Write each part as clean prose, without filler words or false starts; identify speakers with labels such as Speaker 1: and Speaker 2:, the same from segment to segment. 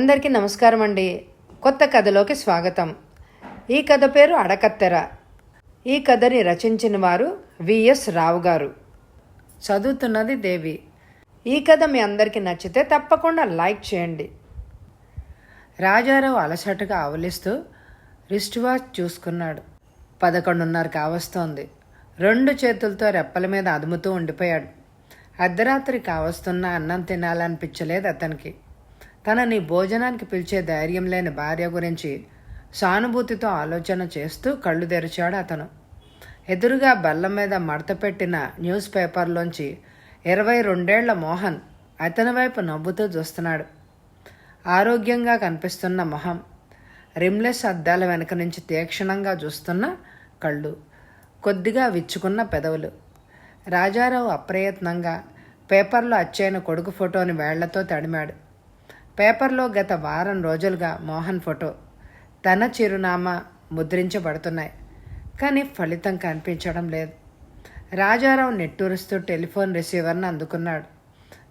Speaker 1: అందరికీ నమస్కారం అండి. కొత్త కథలోకి స్వాగతం. ఈ కథ పేరు అడకత్తెర. ఈ కథని రచించిన వారు విఎస్ రావు గారు. చదువుతున్నది దేవి. ఈ కథ మీ అందరికీ నచ్చితే తప్పకుండా లైక్ చేయండి. రాజారావు అలసటగా ఆవలిస్తూ రిస్ట్ వాచ్ చూసుకున్నాడు. 11:30 కావస్తోంది. 2 చేతులతో రెప్పల మీద అదుముతూ ఉండిపోయాడు. అర్ధరాత్రి కావస్తున్న అన్నం తినాలనిపించలేదు అతనికి. తనని భోజనానికి పిలిచే ధైర్యం లేని భార్య గురించి సానుభూతితో ఆలోచన చేస్తూ కళ్ళు తెరిచాడు అతను. ఎదురుగా బల్ల మీద మడతపెట్టిన న్యూస్ పేపర్లోంచి 22 మోహన్ అతని వైపు నవ్వుతూ చూస్తున్నాడు. ఆరోగ్యంగా కనిపిస్తున్న మొహం, రిమ్లెస్ అద్దాల వెనక నుంచి తీక్షణంగా చూస్తున్న కళ్ళు, కొద్దిగా విచ్చుకున్న పెదవులు. రాజారావు అప్రయత్నంగా పేపర్లో అచ్చైన కొడుకు ఫోటోని వేళ్లతో తడిమాడు. పేపర్లో గత వారం రోజులుగా మోహన్ ఫోటో, తన చిరునామా ముద్రించబడుతున్నాయి. కానీ ఫలితం కనిపించడం లేదు. రాజారావు నిట్టూరుస్తూ టెలిఫోన్ రిసీవర్ని అందుకున్నాడు.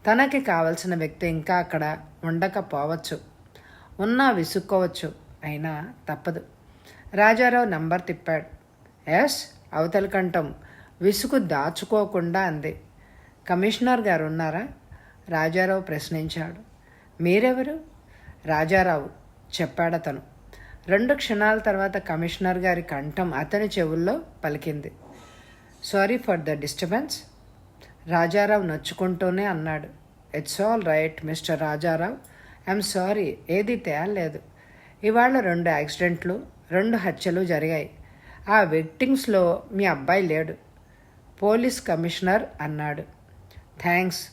Speaker 1: తనకి కావలసిన వ్యక్తి ఇంకా అక్కడ ఉండకపోవచ్చు, ఉన్నా విసుక్కోవచ్చు. అయినా తప్పదు. రాజారావు నంబర్ తిప్పాడు. ఎస్, అవతల కంఠం విసుగు దాచుకోకుండా అంది. కమిషనర్ గారు ఉన్నారా? రాజారావు ప్రశ్నించాడు. మీరెవరు? రాజారావు చెప్పాడతను. 2 క్షణాల తర్వాత కమిషనర్ గారి కంఠం అతని చెవుల్లో పలికింది. Sorry for the disturbance. Rajarao నొచ్చుకుంటూనే అన్నాడు. It's all right mister Rajarao, I'm sorry. ఏది తేలేదు. ఇవాళ 2 యాక్సిడెంట్లు, 2 హత్యలు జరిగాయి. ఆ విక్టిమ్స్లో మీ అబ్బాయి లేడు. పోలీస్ కమిషనర్ అన్నాడు. థ్యాంక్స్.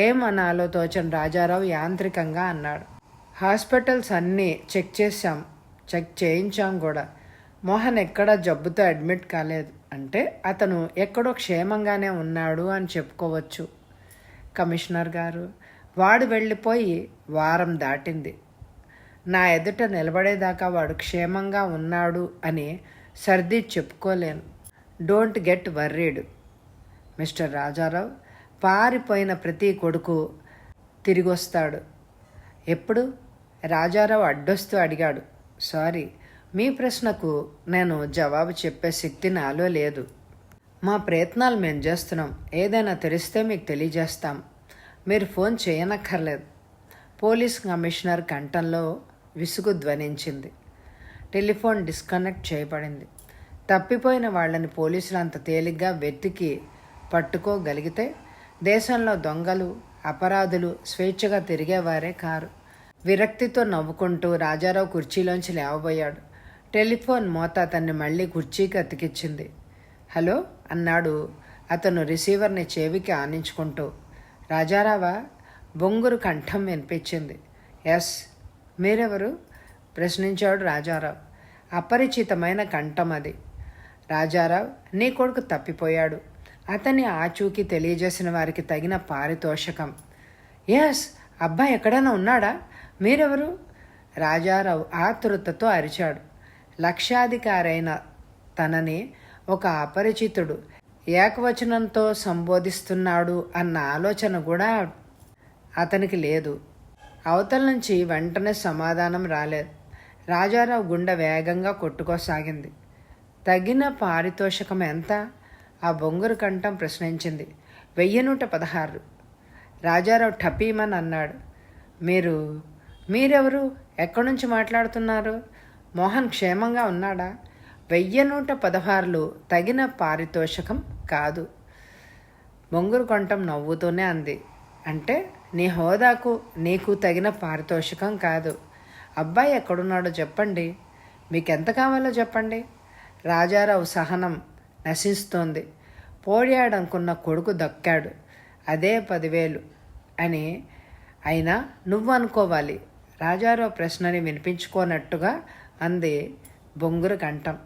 Speaker 1: ఏమనాలో తోచని రాజారావు యాంత్రికంగా అన్నాడు. హాస్పిటల్స్ అన్నీ చెక్ చేయించాం కూడా. మోహన్ ఎక్కడా జబ్బుతో అడ్మిట్ కాలేదు. అంటే అతను ఎక్కడో క్షేమంగానే ఉన్నాడు అని చెప్పుకోవచ్చు. కమిషనర్ గారు, వాడు వెళ్ళిపోయి వారం దాటింది. నా ఎదుట నిలబడేదాకా వాడు క్షేమంగా ఉన్నాడు అని సర్ది చెప్పుకోలేను. Don't get worried mister Rajarao. పారిపోయిన ప్రతి కొడుకు తిరిగొస్తాడు. ఎప్పుడు? రాజారావు అడ్డొస్తూ అడిగాడు. సారీ, మీ ప్రశ్నకు నేను జవాబు చెప్పే శక్తి నాలో లేదు. మా ప్రయత్నాలు మేము చేస్తున్నాం. ఏదైనా తెలిస్తే మీకు తెలియజేస్తాం. మీరు ఫోన్ చేయనక్కర్లేదు. పోలీస్ కమిషనర్ కంఠంలో విసుగు ధ్వనించింది. టెలిఫోన్ డిస్కనెక్ట్ చేయబడింది. తప్పిపోయిన వాళ్ళని పోలీసులు అంత తేలిగ్గా వెతికి పట్టుకోగలిగితే దేశంలో దొంగలు, అపరాధులు స్వేచ్ఛగా తిరిగేవారే కారు. విరక్తితో నవ్వుకుంటూ రాజారావు కుర్చీలోంచి లేవబోయాడు. టెలిఫోన్ మోత అతన్ని మళ్ళీ కుర్చీకి అతికిచ్చింది. హలో అన్నాడు అతను రిసీవర్ని చెవికి ఆనించుకుంటూ. రాజారావా? బొంగురు కంఠం వినిపించింది. ఎస్. మీరెవరు? ప్రశ్నించాడు రాజారావు. అపరిచితమైన కంఠం అది. రాజారావు, నీ కొడుకు తప్పిపోయాడు. అతని ఆచూకీ తెలియజేసిన వారికి తగిన పారితోషకం. ఎస్. అబ్బాయి ఎక్కడైనా ఉన్నాడా? మీరెవరు? రాజారావు ఆతృతతో అరిచాడు. లక్షాధికారైన తనని ఒక అపరిచితుడు ఏకవచనంతో సంబోధిస్తున్నాడు అన్న ఆలోచన కూడా అతనికి లేదు. అవతల నుంచి వెంటనే సమాధానం రాలేదు. రాజారావు గుండె వేగంగా కొట్టుకోసాగింది. తగిన పారితోషకం ఎంత? ఆ బొంగురు కంఠం ప్రశ్నించింది. 1116. రాజారావు ఠపీమన్ అన్నాడు. మీరెవరు? ఎక్కడి నుంచి మాట్లాడుతున్నారు? మోహన్ క్షేమంగా ఉన్నాడా? 1116 తగిన పారితోషకం కాదు. బొంగురు కంఠం నవ్వుతూనే అంది. అంటే నీ హోదాకు నీకు తగిన పారితోషికం కాదు. అబ్బాయి ఎక్కడున్నాడో చెప్పండి. మీకెంత కావాలో చెప్పండి. రాజారావు సహనం నశిస్తోంది. పోయాడనుకున్న కొడుకు దక్కాడు. అదే 10,000 అని. అయినా నువ్వు అనుకోవాలి. రాజారావు ప్రశ్నని వినిపించుకోనట్టుగా అంది బొంగురు కంఠం.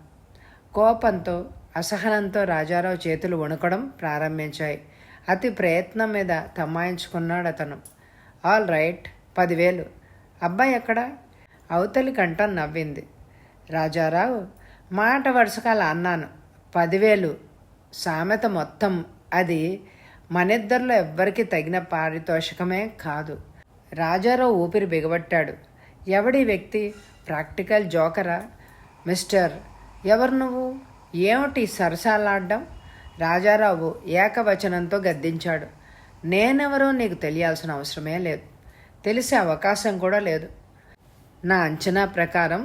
Speaker 1: కోపంతో అసహనంతో రాజారావు చేతులు వణుకడం ప్రారంభించాయి. అతి ప్రయత్నం మీద తమాయించుకున్నాడు అతను. All right, 10,000. అబ్బాయి ఎక్కడా? అవతలి కంఠం నవ్వింది. రాజారావు, మాట వరుసకాల అన్నాను. 10,000 సామెత మొత్తం. అది మనిద్దరిలో ఎవ్వరికీ తగిన పారితోషికమే కాదు. రాజారావు ఊపిరి బిగబట్టాడు. ఎవడి వ్యక్తి? ప్రాక్టికల్ జోకరా? మిస్టర్, ఎవరు నువ్వు? ఏమిటి సరసాలాడ్డం? రాజారావు ఏకవచనంతో గద్దించాడు. నేనెవరో నీకు తెలియాల్సిన అవసరమే లేదు, తెలిసే అవకాశం కూడా లేదు. నా అంచనా ప్రకారం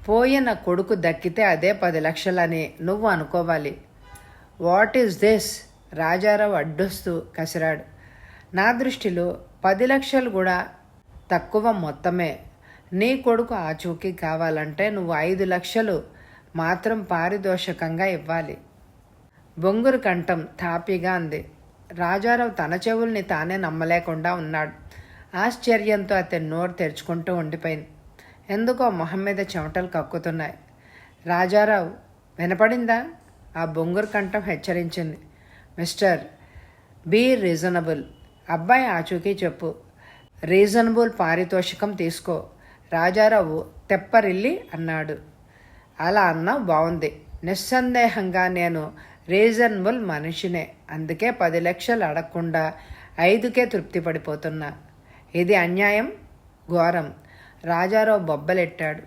Speaker 1: పోయిన కొడుకు దక్కితే అదే 10 లక్షలని నువ్వు అనుకోవాలి. What is this? రాజారావు అడ్డొస్తూ కసిరాడు. నా దృష్టిలో 10 లక్షలు కూడా తక్కువ మొత్తమే. నీ కొడుకు ఆచూకీ కావాలంటే నువ్వు 5 లక్షలు మాత్రం పారితోషికంగా ఇవ్వాలి. బొంగురు కంఠం తాపీగా అంది. రాజారావు తన చెవుల్ని తానే నమ్మలేకుండా ఉన్నాడు. ఆశ్చర్యంతో అతని నోరు తెరుచుకుంటూ ఉండిపోయింది. ఎందుకో మొహం మీద చెమటలు కక్కుతున్నాయి. రాజారావు, వినపడిందా? ఆ బొంగురు కంఠం హెచ్చరించింది. Mister, be reasonable. అబ్బాయి ఆచూకీ చెప్పు. రీజనబుల్ పారితోషికం తీసుకో. రాజారావు తెప్పరిల్లి అన్నాడు. అలా అన్నావు బాగుంది. నిస్సందేహంగా నేను రీజనబుల్ మనిషినే. అందుకే 10 లక్షలు అడగకుండా 5కే తృప్తి పడిపోతున్నా. ఇది అన్యాయం, ఘోరం. రాజారావు బొబ్బలెట్టాడు.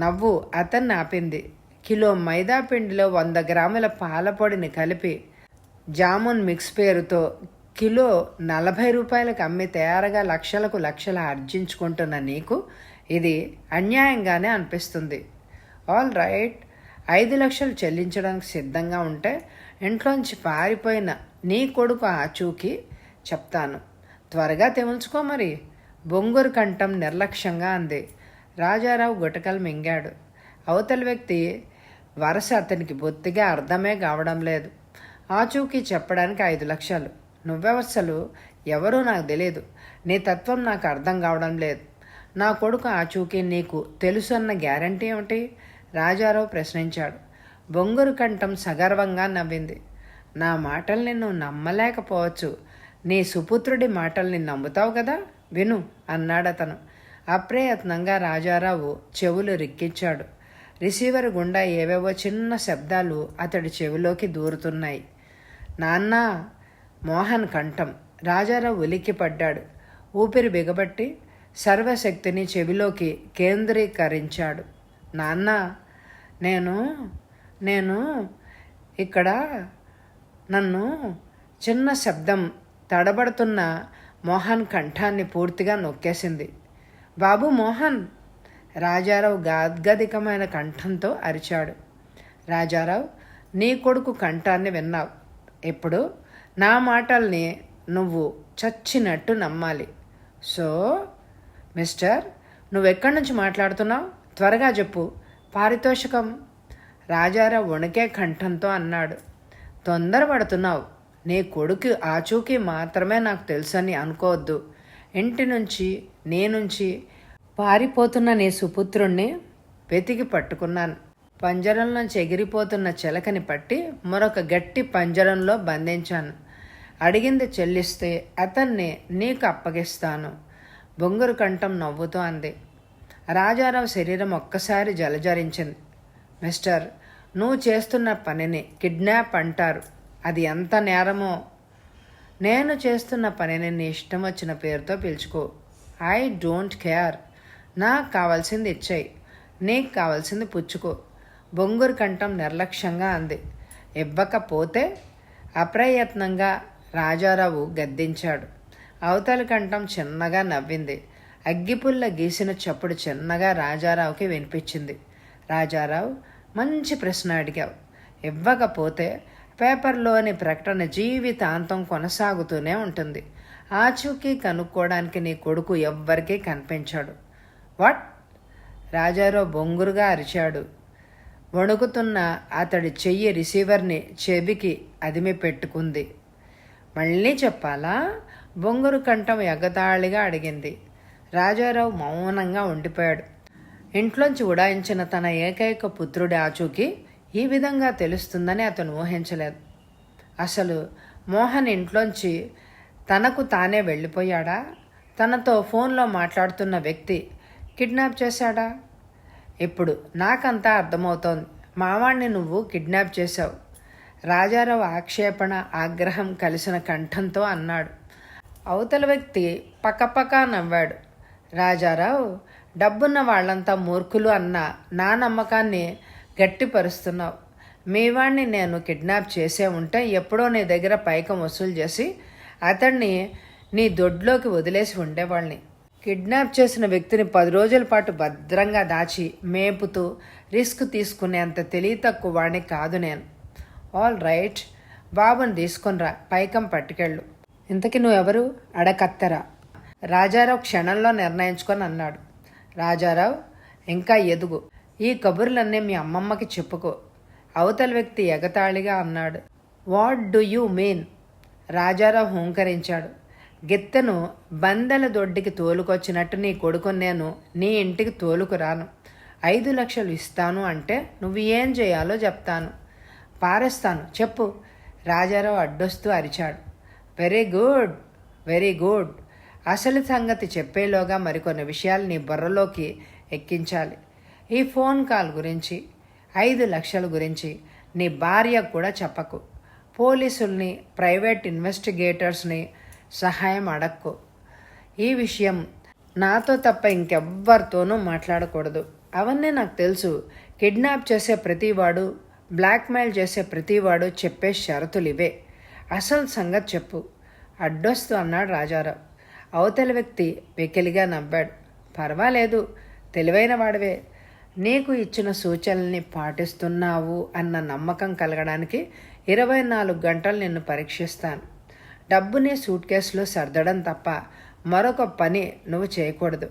Speaker 1: నవ్వు అతన్ని ఆపింది. కిలో మైదా పిండిలో 100 గ్రాముల పాలపొడిని కలిపి జామున్ మిక్స్ పేరుతో కిలో 40 రూపాయలకు అమ్మి తయారుగా లక్షలకు లక్షలు ఆర్జించుకుంటున్న నీకు ఇది అన్యాయంగానే అనిపిస్తుంది. ఆల్ రైట్, 5 లక్షలు చెల్లించడానికి సిద్ధంగా ఉంటే ఇంట్లోంచి పారిపోయిన నీ కొడుకు ఆచూకీ చెప్తాను. త్వరగా తెముల్చుకో మరి. బొంగురు కంఠం నిర్లక్ష్యంగా అంది. రాజారావు గుటకలు మింగాడు. అవతలి వ్యక్తి వరస అతనికి బొత్తిగా అర్థమే కావడం లేదు. ఆచూకీ చెప్పడానికి 5 లక్షలు. నువ్వెవసలు ఎవరో నాకు తెలియదు. నీ తత్వం నాకు అర్థం కావడం లేదు. నా కొడుకు ఆచూకీ నీకు తెలుసు అన్న గ్యారంటీ ఏమిటి? రాజారావు ప్రశ్నించాడు. బొంగురు కంఠం సగర్వంగా నవ్వింది. నా మాటల్ని నువ్వు నమ్మలేకపోవచ్చు. నీ సుపుత్రుడి మాటల్ని నమ్ముతావు కదా, విను అన్నాడతను. అప్రయత్నంగా రాజారావు చెవులు రిక్కించాడు. రిసీవర్ గుండా ఏవేవో చిన్న శబ్దాలు అతడి చెవిలోకి దూరుతున్నాయి. నాన్నా! మోహన్ కంఠం. రాజారావు ఉలిక్కిపడ్డాడు. ఊపిరి బిగబట్టి సర్వశక్తిని చెవిలోకి కేంద్రీకరించాడు. నాన్న, నేను ఇక్కడ. నన్ను చిన్న శబ్దం తడబడుతున్న మోహన్ కంఠాన్ని పూర్తిగా నొక్కేసింది. బాబు మోహన్! రాజారావు గాద్గదికమైన కంఠంతో అరిచాడు. రాజారావు, నీ కొడుకు కంఠాన్ని విన్నావు. ఇప్పుడు నా మాటల్ని నువ్వు చచ్చినట్టు నమ్మాలి. సో మిస్టర్, నువ్వెక్కడి నుంచి మాట్లాడుతున్నావు? త్వరగా చెప్పు. పారితోషికం. రాజారావు వణికే కంఠంతో అన్నాడు. తొందరపడుతున్నావు. నీ కొడుకు ఆచూకీ మాత్రమే నాకు తెలుసని అనుకోవద్దు. ఇంటి నుంచి నీ నుంచి పారిపోతున్న నీ సుపుత్రుణ్ణి వెతికి పట్టుకున్నాను. పంజరంలోంచి ఎగిరిపోతున్న చిలకని పట్టి మరొక గట్టి పంజరంలో బంధించాను. అడిగింది చెల్లిస్తే అతన్ని నీకు అప్పగిస్తాను. బొంగురు కంఠం నవ్వుతూ అంది. రాజారావు శరీరం ఒక్కసారి జలజరించింది. మిస్టర్, నువ్వు చేస్తున్న పనిని కిడ్నాప్ అంటారు. అది ఎంత నేరమో. నేను చేస్తున్న పనిని నీ ఇష్టం వచ్చిన పేరుతో పిలుచుకో. I don't care. నాకు కావాల్సింది ఇచ్చేయి, నీకు కావాల్సింది పుచ్చుకో. బొంగురు కంఠం నిర్లక్ష్యంగా అంది. ఇవ్వకపోతే? అప్రయత్నంగా రాజారావు గద్దించాడు. అవతలి కంఠం చిన్నగా నవ్వింది. అగ్గిపుల్ల గీసిన చప్పుడు చిన్నగా రాజారావుకి వినిపించింది. రాజారావు, మంచి ప్రశ్న అడిగావు. ఇవ్వకపోతే పేపర్లోని ప్రకటన జీవితాంతం కొనసాగుతూనే ఉంటుంది. ఆచూకీ కనుక్కోవడానికి నీ కొడుకు ఎవ్వరికీ కనిపించాడు. వాట్? రాజారావు బొంగురుగా అరిచాడు. వణుకుతున్న అతడి చెయ్యి రిసీవర్ని చెవికి అదిమి పెట్టుకుంది. మళ్ళీ చెప్పాలా? బొంగురు కంఠం ఎగతాళిగా అడిగింది. రాజారావు మౌనంగా ఉండిపోయాడు. ఇంట్లోంచి ఉడాయించిన తన ఏకైక పుత్రుడి ఆచూకీ ఈ విధంగా తెలుస్తుందని అతను ఊహించలేదు. అసలు మోహన్ ఇంట్లోంచి తనకు తానే వెళ్ళిపోయాడా? తనతో ఫోన్లో మాట్లాడుతున్న వ్యక్తి కిడ్నాప్ చేశాడా? ఇప్పుడు నాకంతా అర్థమవుతోంది. మావాణ్ణి నువ్వు కిడ్నాప్ చేశావు. రాజారావు ఆక్షేపణ, ఆగ్రహం కలిసిన కంఠంతో అన్నాడు. అవతల వ్యక్తి పక్కపక్క నవ్వాడు. రాజారావు, డబ్బున్న వాళ్ళంతా మూర్ఖులు అన్న నా నమ్మకాన్ని గట్టిపరుస్తున్నావు. మీ వాణ్ణి నేను కిడ్నాప్ చేసే ఉంటే ఎప్పుడో నీ దగ్గర పైకం వసూలు చేసి అతన్ని నీ దొడ్లోకి వదిలేసి ఉండేవాళ్ళని. కిడ్నాప్ చేసిన వ్యక్తిని 10 రోజుల పాటు భద్రంగా దాచి మేపుతూ రిస్క్ తీసుకునేంత తెలివి తక్కువ వాడిని కాదు నేను. ఆల్ రైట్, బాబుని తీసుకునిరా, పైకం పట్టుకెళ్ళు. ఇంతకీ నువ్వెవరు? అడకత్తెర. రాజారావు క్షణంలో నిర్ణయించుకొని అన్నాడు. రాజారావు, ఇంకా ఎదుగు. ఈ కబుర్లన్నీ మీ అమ్మమ్మకి చెప్పుకో. అవతల వ్యక్తి ఎగతాళిగా అన్నాడు. What do you mean? Rajarao హూంకరించాడు. గిత్తెను బందెల దొడ్డికి తోలుకొచ్చినట్టు నీ కొడుకుని నేను నీ ఇంటికి తోలుకురాను. 5 లక్షలు ఇస్తాను అంటే నువ్వు ఏం చేయాలో చెప్తాను. పారేస్తాను, చెప్పు. రాజారావు అడ్డొస్తూ అరిచాడు. Very good, very good. అసలు సంగతి చెప్పేలోగా మరికొన్ని విషయాలు నీ బుర్రలోకి ఎక్కించాలి. ఈ ఫోన్ కాల్ గురించి, 5 లక్షల గురించి నీ భార్యకు కూడా చెప్పకు. పోలీసుల్ని, ప్రైవేట్ ఇన్వెస్టిగేటర్స్ని సహాయం అడక్కు. ఈ విషయం నాతో తప్ప ఇంకెవ్వరితోనూ మాట్లాడకూడదు. అవన్నీ నాకు తెలుసు. కిడ్నాప్ చేసే ప్రతివాడు, బ్లాక్మెయిల్ చేసే ప్రతివాడు చెప్పే షరతులు ఇవే. అసలు సంగతి చెప్పు, అడ్డొస్తూ అన్నాడు రాజారావు. అవతల వ్యక్తి వెకిలిగా నవ్వాడు. పర్వాలేదు, తెలివైన వాడివే. నీకు ఇచ్చిన సూచనల్ని పాటిస్తున్నావు అన్న నమ్మకం కలగడానికి 24 గంటలు నిన్ను పరీక్షిస్తాను. డబ్బుని సూట్ కేసులో సర్దడం తప్ప మరొక పని నువ్వు చేయకూడదు.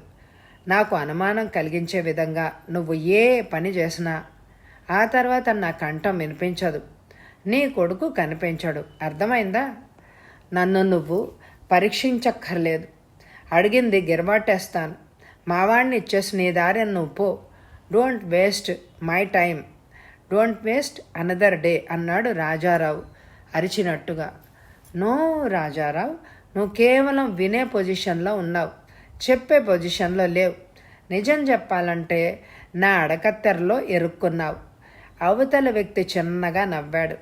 Speaker 1: నాకు అనుమానం కలిగించే విధంగా నువ్వు ఏ పని చేసినా ఆ తర్వాత నా కంఠం వినిపించదు, నీ కొడుకు కనిపించడు. అర్థమైందా? నన్ను నువ్వు పరీక్షించక్కర్లేదు. అడిగింది గిరబాటేస్తాను. మావాడిని ఇచ్చేసి నీ దారి నువ్వు పో. Don't waste my time, don't waste another day అన్నాడు రాజారావు అరిచినట్టుగా. నో రాజారావు, నువ్వు కేవలం వినే పొజిషన్లో ఉన్నావు, చెప్పే పొజిషన్లో లేవు. నిజం చెప్పాలంటే నా అడకత్తెరలో ఇరుక్కున్నావు. అవతల వ్యక్తి చిన్నగా నవ్వాడు.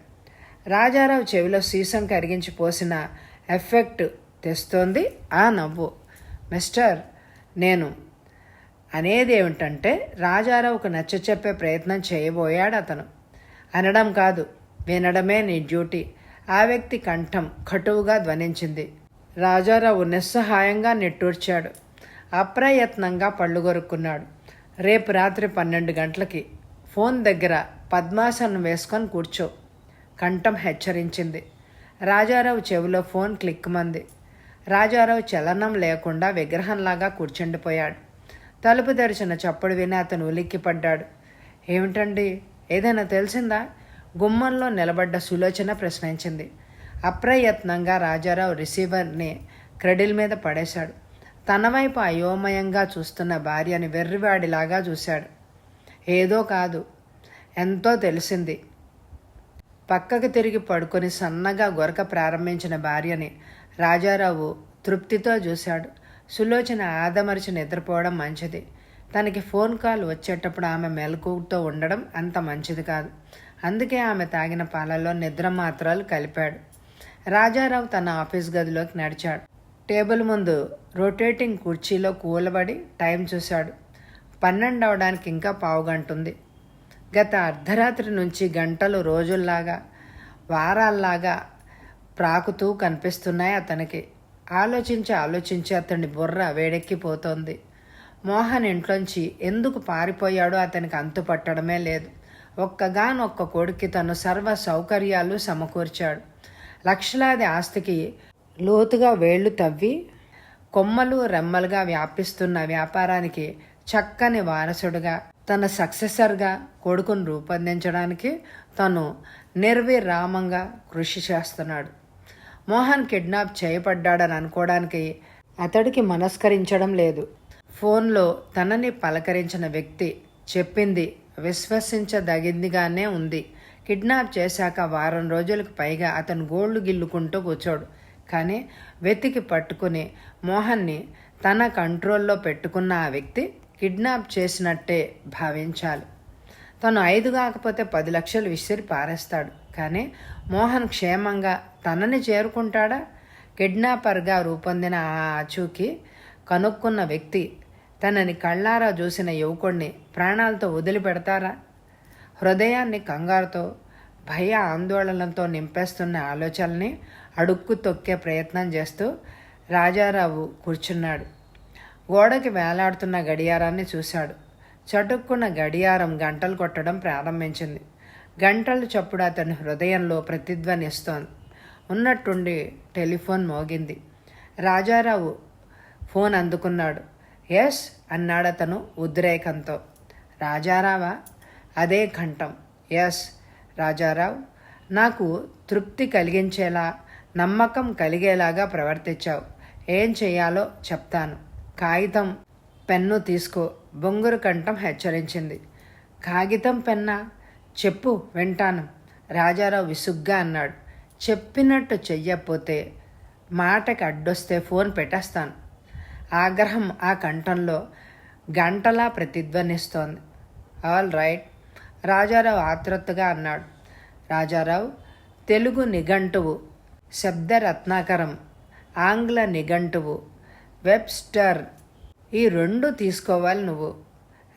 Speaker 1: రాజారావు చెవిలో సీసం కరిగించి పోసిన ఎఫెక్ట్ తెస్తోంది ఆ నవ్వు. మిస్టర్, నేను అనేది ఏమిటంటే, రాజారావుకు నచ్చచెప్పే ప్రయత్నం చేయబోయాడు అతను. అనడం కాదు, వినడమే నీ డ్యూటీ. ఆ వ్యక్తి కంఠం కటువుగా ధ్వనించింది. రాజారావు నిస్సహాయంగా నిట్టూర్చాడు. అప్రయత్నంగా పళ్ళు కొరుక్కున్నాడు. రేపు రాత్రి 12 గంటలకి ఫోన్ దగ్గర పద్మాసనం వేసుకొని కూర్చో, కంఠం హెచ్చరించింది. రాజారావు చెవిలో ఫోన్ క్లిక్కుమంది. రాజారావు చలనం లేకుండా విగ్రహంలాగా కూర్చుండిపోయాడు. తలుపు తెరిచిన చప్పుడు విని అతను ఉలిక్కిపడ్డాడు. ఏమిటండి, ఏదైనా తెలిసిందా? గుమ్మంలో నిలబడ్డ సులోచన ప్రశ్నించింది. అప్రయత్నంగా రాజారావు రిసీవర్ని క్రెడిల్ మీద పడేశాడు. తన వైపు అయోమయంగా చూస్తున్న భార్యని వెర్రివాడిలాగా చూశాడు. ఏదో కాదు, ఎంతో తెలిసింది. పక్కకు తిరిగి పడుకొని సన్నగా గొరక ప్రారంభించిన భార్యని రాజారావు తృప్తితో చూశాడు. సులోచన ఆదమరిచి నిద్రపోవడం మంచిది. తనకి ఫోన్ కాల్ వచ్చేటప్పుడు ఆమె మెలకువతో ఉండడం అంత మంచిది కాదు. అందుకే ఆమె తాగిన పాలల్లో నిద్ర మాత్రలు కలిపాడు. రాజారావు తన ఆఫీస్ గదిలోకి నడిచాడు. టేబుల్ ముందు రొటేటింగ్ కుర్చీలో కూలబడి టైం చూశాడు. 12 అవడానికి ఇంకా పావుగంటుంది. గత అర్ధరాత్రి నుంచి గంటలు రోజుల్లాగా, వారాల్లాగా ప్రాకుతూ కనిపిస్తున్నాయి అతనికి. ఆలోచించి అతని బుర్ర వేడెక్కిపోతోంది. మోహన్ ఇంట్లోంచి ఎందుకు పారిపోయాడో అతనికి అంతుపట్టడమే లేదు. ఒక్కగానొక్క కొడుక్కి తను సర్వ సౌకర్యాలు సమకూర్చాడు. లక్షలాది ఆస్తికి లోతుగా వేళ్లు తవ్వి కొమ్మలు రెమ్మలుగా వ్యాపిస్తున్న వ్యాపారానికి చక్కని వారసుడుగా, తన సక్సెసర్గా కొడుకును రూపొందించడానికి తను నిర్విరామంగా కృషి చేస్తున్నాడు. మోహన్ కిడ్నాప్ చేయబడ్డాడని అనుకోవడానికి అతడికి మనస్కరించడం లేదు. ఫోన్లో తనని పలకరించిన వ్యక్తి చెప్పింది విశ్వసించదగిందిగానే ఉంది. కిడ్నాప్ చేశాక వారం రోజులకు పైగా అతను గోళ్లు గిల్లుకుంటూ కూర్చోడు. కానీ వెతికి పట్టుకుని మోహన్ని తన కంట్రోల్లో పెట్టుకున్న ఆ వ్యక్తి కిడ్నాప్ చేసినట్టే భావించాలి. తను 5 కాకపోతే 10 లక్షలు విసిరి పారేస్తాడు. కానీ మోహన్ క్షేమంగా తనని చేరుకుంటాడా? కిడ్నాపర్గా రూపొందిన ఆ ఆచూకీ కనుక్కున్న వ్యక్తి తనని కళ్ళారా చూసిన యువకుడిని ప్రాణాలతో వదిలిపెడతారా? హృదయాన్ని కంగారుతో, భయ ఆందోళనలతో నింపేస్తున్న ఆలోచనల్ని అడుక్కు తొక్కే ప్రయత్నం చేస్తూ రాజారావు కూర్చున్నాడు. గోడకి వేలాడుతున్న గడియారాన్ని చూశాడు. చటుక్కున్న గడియారం గంటలు కొట్టడం ప్రారంభించింది. గంటలు చప్పుడు అతని హృదయంలో ప్రతిధ్వనిస్తోంది. ఉన్నట్టుండి టెలిఫోన్ మోగింది. రాజారావు ఫోన్ అందుకున్నాడు. ఎస్ అన్నాడు అతను ఉద్రేకంతో. రాజారావా? అదే కంఠం. ఎస్ రాజారావు, నాకు తృప్తి కలిగించేలా, నమ్మకం కలిగేలాగా ప్రవర్తించావు. ఏం చెయ్యాలో చెప్తాను. కాగితం పెన్ను తీసుకో, బొంగురు కంఠం హెచ్చరించింది. కాగితం పెన్నా? చెప్పు, వింటాను. రాజారావు విసుగ్గా అన్నాడు. చెప్పినట్టు చెయ్యకపోతే, మాటకి అడ్డొస్తే ఫోన్ పెట్టేస్తాను. ఆగ్రహం ఆ కంఠంలో గంటలా ప్రతిధ్వనిస్తోంది. ఆల్ రైట్, రాజారావు ఆతృతగా అన్నాడు. రాజారావు, తెలుగు నిఘంటువు, శబ్దరత్నాకరం, ఆంగ్ల నిఘంటువు, వెబ్స్టర్, ఈ 2 తీసుకోవాలి నువ్వు.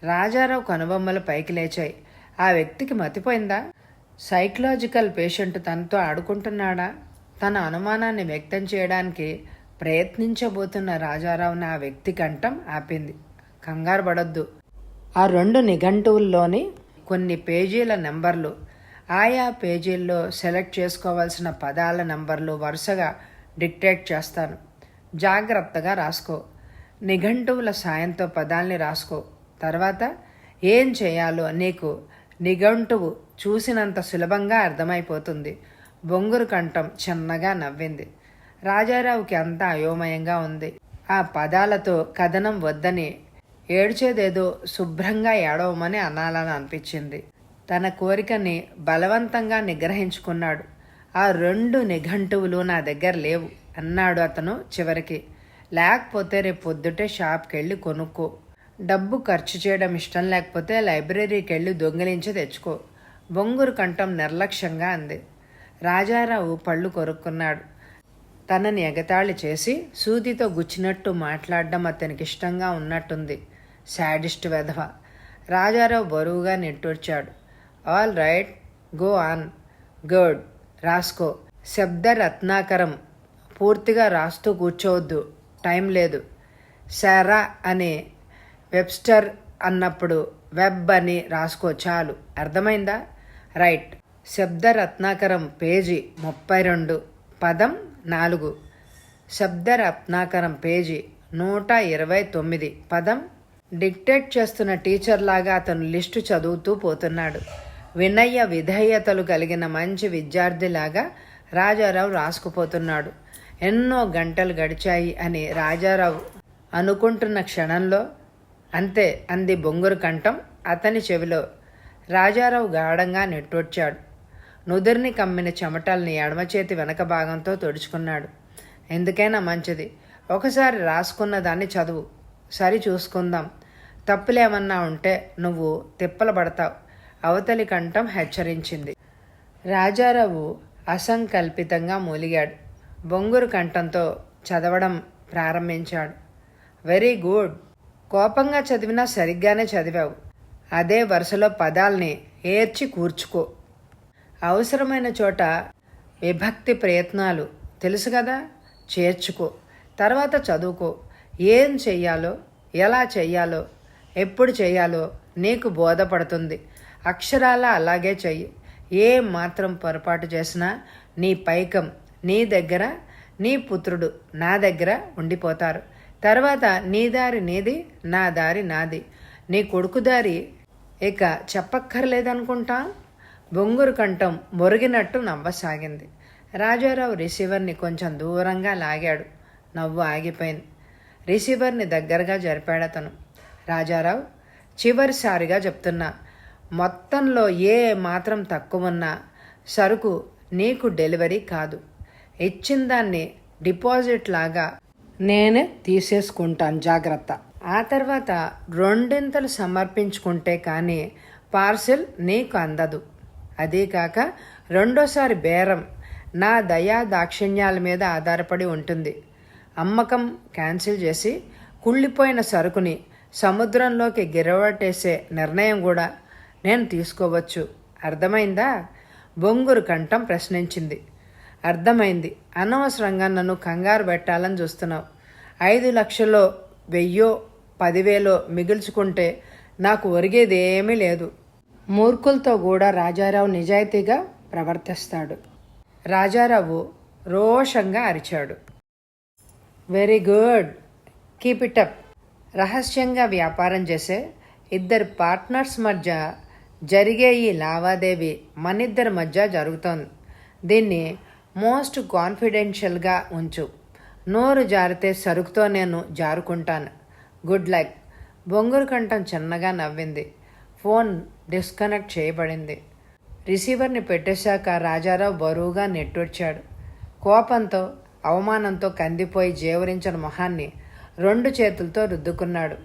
Speaker 1: రాజారావు కనుబొమ్మలు పైకి లేచాయి. ఆ వ్యక్తికి మతిపోయిందా? సైకలాజికల్ పేషెంట్ తనతో ఆడుకుంటున్నాడా? తన అనుమానాన్ని వ్యక్తం చేయడానికి ప్రయత్నించబోతున్న రాజారావుని ఆ వ్యక్తి కంఠం ఆపింది. కంగారు పడొద్దు. ఆ 2 నిఘంటువుల్లోని కొన్ని పేజీల నెంబర్లు, ఆయా పేజీల్లో సెలెక్ట్ చేసుకోవాల్సిన పదాల నెంబర్లు వరుసగా డిక్టేట్ చేస్తాను. జాగ్రత్తగా రాసుకో. నిఘంటువుల సాయంతో పదాల్ని రాసుకో. తర్వాత ఏం చేయాలో నీకు నిఘంటువు చూసినంత సులభంగా అర్థమైపోతుంది. బొంగురు కంఠం చిన్నగా నవ్వింది. రాజారావుకి అంతా అయోమయంగా ఉంది. ఆ పదాలతో కథనం వద్దని, ఏడ్చేదేదో శుభ్రంగా ఏడవమని అనాలని అనిపించింది. తన కోరికని బలవంతంగా నిగ్రహించుకున్నాడు. ఆ 2 నిఘంటువులు నా దగ్గర లేవు అన్నాడు అతను చివరికి. లేకపోతే రేపు పొద్దుటే షాప్కి వెళ్ళి కొనుక్కో. డబ్బు ఖర్చు చేయడం ఇష్టం లేకపోతే లైబ్రరీకి వెళ్ళి దొంగిలించి తెచ్చుకో. బొంగురు కంఠం నిర్లక్ష్యంగా అంది. రాజారావు పళ్ళు కొరుక్కున్నాడు. తనని ఎగతాళి చేసి సూదితో గుచ్చినట్టు మాట్లాడడం అతనికి ఇష్టంగా ఉన్నట్టుంది. శాడిస్ట్ వెధవ. రాజారావు బరువుగా నిట్టూర్చాడు. All right, go on. Good, రాసుకో. శబ్దరత్నాకరం పూర్తిగా రాస్తూ కూర్చోవద్దు, టైం లేదు. సారా అని వెబ్స్టర్ అన్నప్పుడు వెబ్ అని రాసుకో చాలు. అర్థమైందా? రైట్. శబ్దరత్నాకరం పేజీ 32, పదం 4. శబ్దరత్నాకరం పేజీ 129, పదం. డిక్టేట్ చేస్తున్న టీచర్లాగా అతను లిస్టు చదువుతూ పోతున్నాడు. వినయ విధేయతలు కలిగిన మంచి విద్యార్థిలాగా రాజారావు రాసుకుపోతున్నాడు. ఎన్నో గంటలు గడిచాయి అని రాజారావు అనుకుంటున్న క్షణంలో అంతే అంది బొంగురు కంఠం అతని చెవిలో. రాజారావు గాఢంగా నిట్టూర్చాడు. నుదుర్ని కమ్మిన చెమటల్ని ఎడమ చేతి వెనక భాగంతో తుడుచుకున్నాడు. ఎందుకైనా మంచిది, ఒకసారి రాసుకున్న దాన్ని చదువు, సరి చూసుకుందాం. తప్పులేమన్నా ఉంటే నువ్వు తిప్పలు పడతావు, అవతలి కంఠం హెచ్చరించింది. రాజారావు అసంకల్పితంగా మూలిగాడు. బొంగురు కంఠంతో చదవడం ప్రారంభించాడు. Very good. కోపంగా చదివినా సరిగ్గానే చదివావు. అదే వరుసలో పదాల్ని ఏర్చి కూర్చుకో. అవసరమైన చోట విభక్తి ప్రయత్నాలు తెలుసు కదా, చేర్చుకో. తర్వాత చదువుకో. ఏం చెయ్యాలో, ఎలా చెయ్యాలో, ఎప్పుడు చెయ్యాలో నీకు బోధపడుతుంది. అక్షరాల అలాగే చెయ్యి. ఏ మాత్రం పొరపాటు చేసినా నీ పైకం నీ దగ్గర, నీ పుత్రుడు నా దగ్గర ఉండిపోతారు. తర్వాత నీ దారి నీది, నా దారి నాది. నీ కొడుకు దారి ఇక చెప్పక్కర్లేదనుకుంటా. బొంగురు కంఠం మొరిగినట్టు నవ్వసాగింది. రాజారావు రిసీవర్ని కొంచెం దూరంగా లాగాడు. నవ్వు ఆగిపోయింది. రిసీవర్ని దగ్గరగా జరిపాడతను. రాజారావు, చివరిసారిగా చెప్తున్నా, మొత్తంలో ఏ మాత్రం తక్కువన్నా సరుకు నీకు డెలివరీ కాదు. ఇచ్చిన దాన్ని డిపాజిట్ లాగా నేనే తీసేసుకుంటాను, జాగ్రత్త. ఆ తర్వాత 2 సమర్పించుకుంటే కానీ పార్సిల్ నీకు అందదు. అదీకాక రెండోసారి బేరం నా దయా దాక్షిణ్యాల మీద ఆధారపడి ఉంటుంది. అమ్మకం క్యాన్సిల్ చేసి కుళ్ళిపోయిన సరుకుని సముద్రంలోకి గిరవటేసే నిర్ణయం కూడా నేను తీసుకోవచ్చు. అర్థమైందా? బొంగురు కంఠం ప్రశ్నించింది. అర్థమైంది. అనవసరంగా నన్ను కంగారు పెట్టాలని చూస్తున్నావు. 5 లక్షలో 1000 10,000 మిగుల్చుకుంటే నాకు ఒరిగేదేమీ లేదు. మూర్ఖులతో కూడా రాజారావు నిజాయితీగా ప్రవర్తిస్తాడు. రాజారావు రోషంగా అరిచాడు. Very good, keep it up. రహస్యంగా వ్యాపారం చేసే ఇద్దరు పార్ట్నర్స్ మధ్య జరిగే ఈ లావాదేవీ మనిద్దరి మధ్య జరుగుతోంది. దీన్ని మోస్ట్ కాన్ఫిడెన్షియల్గా ఉంచు. నోరు జారితే సరుకుతో నేను జారుకుంటాను. Good luck. బొంగురు కంఠం చిన్నగా నవ్వింది. ఫోన్ డిస్కనెక్ట్ చేయబడింది. రిసీవర్ని పెట్టేశాక రాజారావు బరువుగా నెట్టొచ్చాడు. కోపంతో అవమానంతో కందిపోయి జేవరించిన మొహాన్ని 2 చేతులతో రుద్దుకున్నాడు.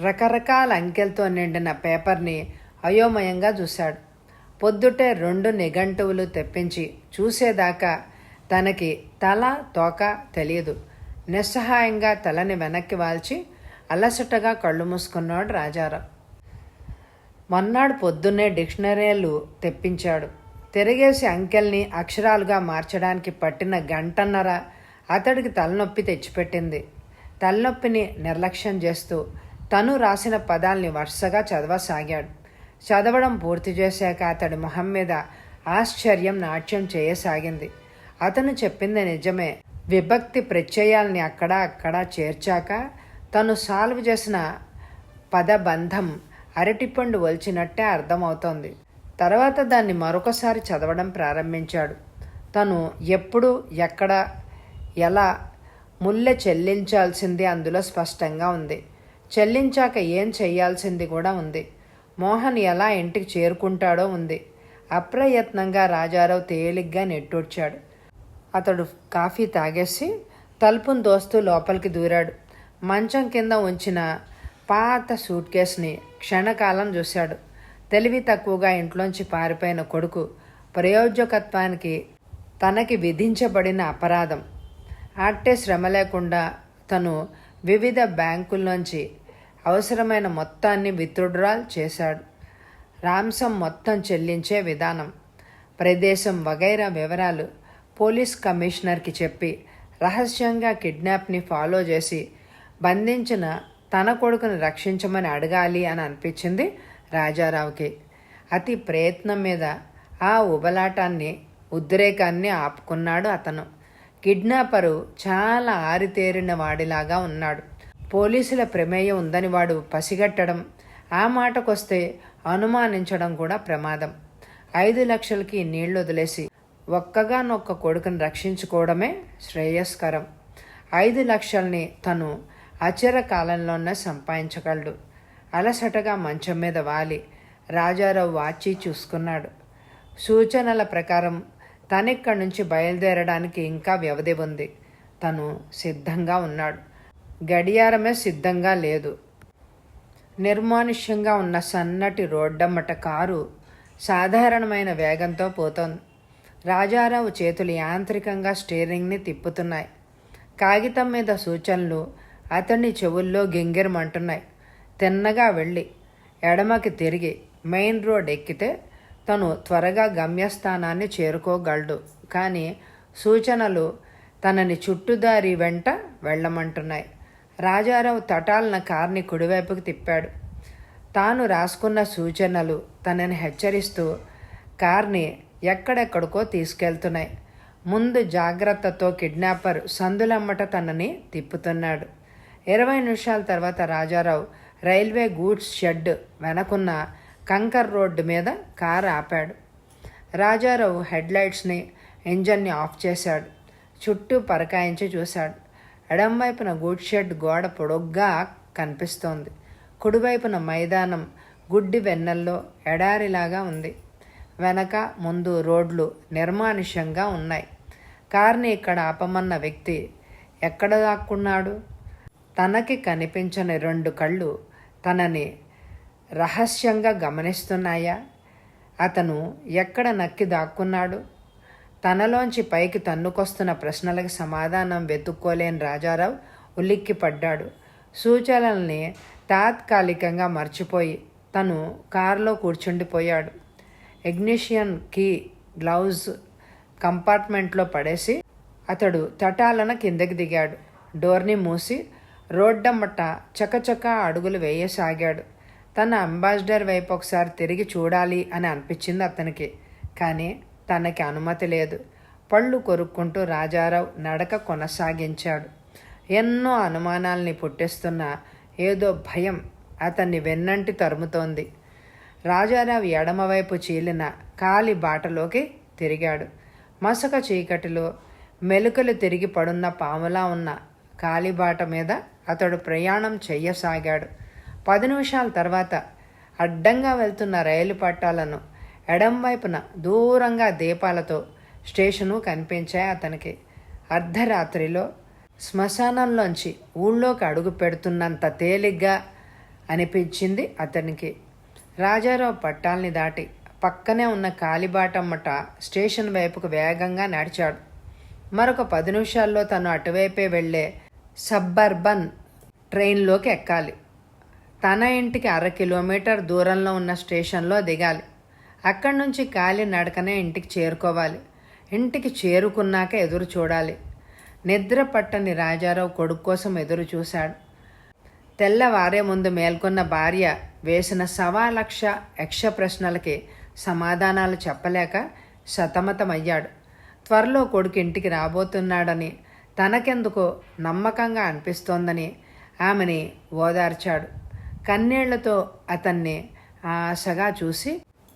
Speaker 1: రకరకాల అంకెలతో నిండిన పేపర్ని అయోమయంగా చూశాడు. పొద్దుటే 2 నిఘంటువులు తెప్పించి చూసేదాకా తనకి తల తోక తెలియదు. నిస్సహాయంగా తలని వెనక్కి వాల్చి అలసటగా కళ్ళు మూసుకున్నాడు రాజారావు. మొన్నాడు పొద్దున్నే డిక్షనరీలు తెప్పించాడు. తిరిగేసి అంకెల్ని అక్షరాలుగా మార్చడానికి పట్టిన గంటన్నర అతడికి తలనొప్పి తెచ్చిపెట్టింది. తలనొప్పిని నిర్లక్ష్యం చేస్తూ తను రాసిన పదాల్ని వరుసగా చదవసాగాడు. చదవడం పూర్తి చేశాక అతడి మొహం మీద ఆశ్చర్యం నాట్యం చేయసాగింది. అతను చెప్పింది నిజమే. విభక్తి ప్రత్యయాల్ని అక్కడా చేర్చాక తను సాల్వ్ చేసిన పదబంధం అరటిపండు వలిచినట్టే అర్థమవుతోంది. తర్వాత దాన్ని మరొకసారి చదవడం ప్రారంభించాడు. తను ఎప్పుడు ఎక్కడ ఎలా ముల్లె చెల్లించాల్సింది అందులో స్పష్టంగా ఉంది. చెల్లించాక ఏం చెయ్యాల్సింది కూడా ఉంది. మోహన్ ఎలా ఇంటికి చేరుకుంటాడో ఉంది. అప్రయత్నంగా రాజారావు తేలిగ్గా నెట్టూడ్చాడు. అతడు కాఫీ తాగేసి తలుపును దోస్తూ లోపలికి దూరాడు. మంచం కింద ఉంచిన పాత సూట్ కేసుని క్షణకాలం చూశాడు. తెలివి తక్కువగా ఇంట్లోంచి పారిపోయిన కొడుకు ప్రయోజకత్వానికి తనకి విధించబడిన అపరాధం. ఆట్టే శ్రమ లేకుండా తను వివిధ బ్యాంకుల్లోంచి అవసరమైన మొత్తాన్ని విత్డ్రాల్ చేశాడు. రాంసం మొత్తం చెల్లించే విధానం, ప్రదేశం వగైరా వివరాలు పోలీస్ కమిషనర్కి చెప్పి రహస్యంగా కిడ్నాప్ని ఫాలో చేసి బంధించిన తన కొడుకుని రక్షించమని అడగాలి అని అనిపించింది రాజారావుకి. అతి ప్రయత్నం మీద ఆ ఉబలాటాన్ని ఉద్రేకాన్ని ఆపుకున్నాడు అతను. కిడ్నాపరు చాలా ఆరితేరిన వాడిలాగా ఉన్నాడు. పోలీసుల ప్రమేయం ఉందని వాడు పసిగట్టడం, ఆ మాటకొస్తే అనుమానించడం కూడా ప్రమాదం. 5 లక్షలకి నీళ్లు వదిలేసి ఒక్కగానొక్క కొడుకుని రక్షించుకోవడమే శ్రేయస్కరం. 5 లక్షల్ని తను అచిర కాలంలోనే సంపాదించగలడు. అలసటగా మంచం మీద వాలి రాజారావు వాచి చూసుకున్నాడు. సూచనల ప్రకారం తనిక్కడి నుంచి బయలుదేరడానికి ఇంకా వ్యవధి ఉంది. తను సిద్ధంగా ఉన్నాడు. గడియారమే సిద్ధంగా లేదు. నిర్మానుష్యంగా ఉన్న సన్నటి రోడ్డమ్మట కారు సాధారణమైన వేగంతో పోతోంది. రాజారావు చేతులు యాంత్రికంగా స్టీరింగ్ని తిప్పుతున్నాయి. కాగితం మీద సూచనలు అతన్ని చెవుల్లో గింగిరమంటున్నాయి. తిన్నగా వెళ్ళి ఎడమకి తిరిగి మెయిన్ రోడ్ ఎక్కితే తను త్వరగా గమ్యస్థానాన్ని చేరుకోగలడు. కానీ సూచనలు తనని చుట్టుదారి వెంట వెళ్ళమంటున్నాయి. రాజారావు తటాలన కార్ని కుడివైపుకి తిప్పాడు. తాను రాసుకున్న సూచనలు తనని హెచ్చరిస్తూ కార్ని ఎక్కడెక్కడికో తీసుకెళ్తున్నాయి. ముందు జాగ్రత్తతో కిడ్నాపర్ సందులమ్మట తనని తిప్పుతున్నాడు. 20 నిమిషాల తర్వాత రాజారావు రైల్వే గూడ్స్ షెడ్ వెనకున్న కంకర్ రోడ్డు మీద కారు ఆపాడు. రాజారావు హెడ్లైట్స్ని ఇంజన్ని ఆఫ్ చేశాడు. చుట్టూ పరకాయించి చూశాడు. ఎడంవైపున గూడ్స్ షెడ్ గోడ పొడుగ్గా కనిపిస్తోంది. కుడివైపున మైదానం గుడ్డి వెన్నెల్లో ఎడారిలాగా ఉంది. వెనక ముందు రోడ్లు నిర్మానుష్యంగా ఉన్నాయి. కార్ని ఇక్కడ ఆపమన్న వ్యక్తి ఎక్కడ దాక్కున్నాడు? తనకి కనిపించని 2 కళ్ళు తనని రహస్యంగా గమనిస్తున్నాయా? అతను ఎక్కడ నక్కి దాక్కున్నాడు? తనలోంచి పైకి తన్నుకొస్తున్న ప్రశ్నలకు సమాధానం వెతుక్కోలేని రాజారావు ఉలిక్కిపడ్డాడు. సూచనల్ని తాత్కాలికంగా మర్చిపోయి తను కారులో కూర్చుండిపోయాడు. ఇగ్నిషన్ కీ గ్లౌజ్ కంపార్ట్మెంట్లో పడేసి అతడు తటాలన కిందకి దిగాడు. డోర్ని మూసి రోడ్డమ్మట చకచకా అడుగులు వేయసాగాడు. తన అంబాసిడర్ వైపు ఒకసారి తిరిగి చూడాలి అని అనిపించింది అతనికి. కానీ తనకి అనుమతి లేదు. పళ్ళు కొరుక్కుంటూ రాజారావు నడక కొనసాగించాడు. ఎన్నో అనుమానాల్ని పుట్టిస్తున్న ఏదో భయం అతన్ని వెన్నంటి తరుముతోంది. రాజారావు ఎడమవైపు చీలిన కాలి బాటలోకి తిరిగాడు. మసక చీకటిలో మెలుకలు తిరిగి పడున్న పాములా ఉన్న కాలిబాట మీద అతడు ప్రయాణం చెయ్యసాగాడు. 10 నిమిషాల తర్వాత అడ్డంగా వెళ్తున్న రైలు పట్టాలను ఎడం వైపున దూరంగా దీపాలతో స్టేషను కనిపించాయి అతనికి. అర్ధరాత్రిలో శ్మశానంలోంచి ఊళ్ళోకి అడుగు పెడుతున్నంత తేలిగ్గా అనిపించింది అతనికి. రాజారావు పట్టాల్ని దాటి పక్కనే ఉన్న కాలిబాటమ్మట స్టేషన్ వైపుకు వేగంగా నడిచాడు. మరొక 10 నిమిషాల్లో తను అటువైపే వెళ్లే సబ్బర్బన్ ట్రైన్లోకి ఎక్కాలి. తన ఇంటికి 1/2 కిలోమీటర్ దూరంలో ఉన్న స్టేషన్లో దిగాలి. అక్కడి నుంచి కాలి నడకనే ఇంటికి చేరుకోవాలి. ఇంటికి చేరుకున్నాక ఎదురు చూడాలి. నిద్ర పట్టని రాజారావు కొడుకు కోసం ఎదురు చూశాడు. తెల్లవారే ముందు మేల్కొన్న భార్య వేసిన 1,00,000 యక్ష ప్రశ్నలకి సమాధానాలు చెప్పలేక సతమతమయ్యాడు. త్వరలో కొడుకు ఇంటికి రాబోతున్నాడని తనకెందుకో నమ్మకంగా అనిపిస్తోందని ఆమెని ఓదార్చాడు. కన్నీళ్లతో అతన్ని ఆశగా చూసి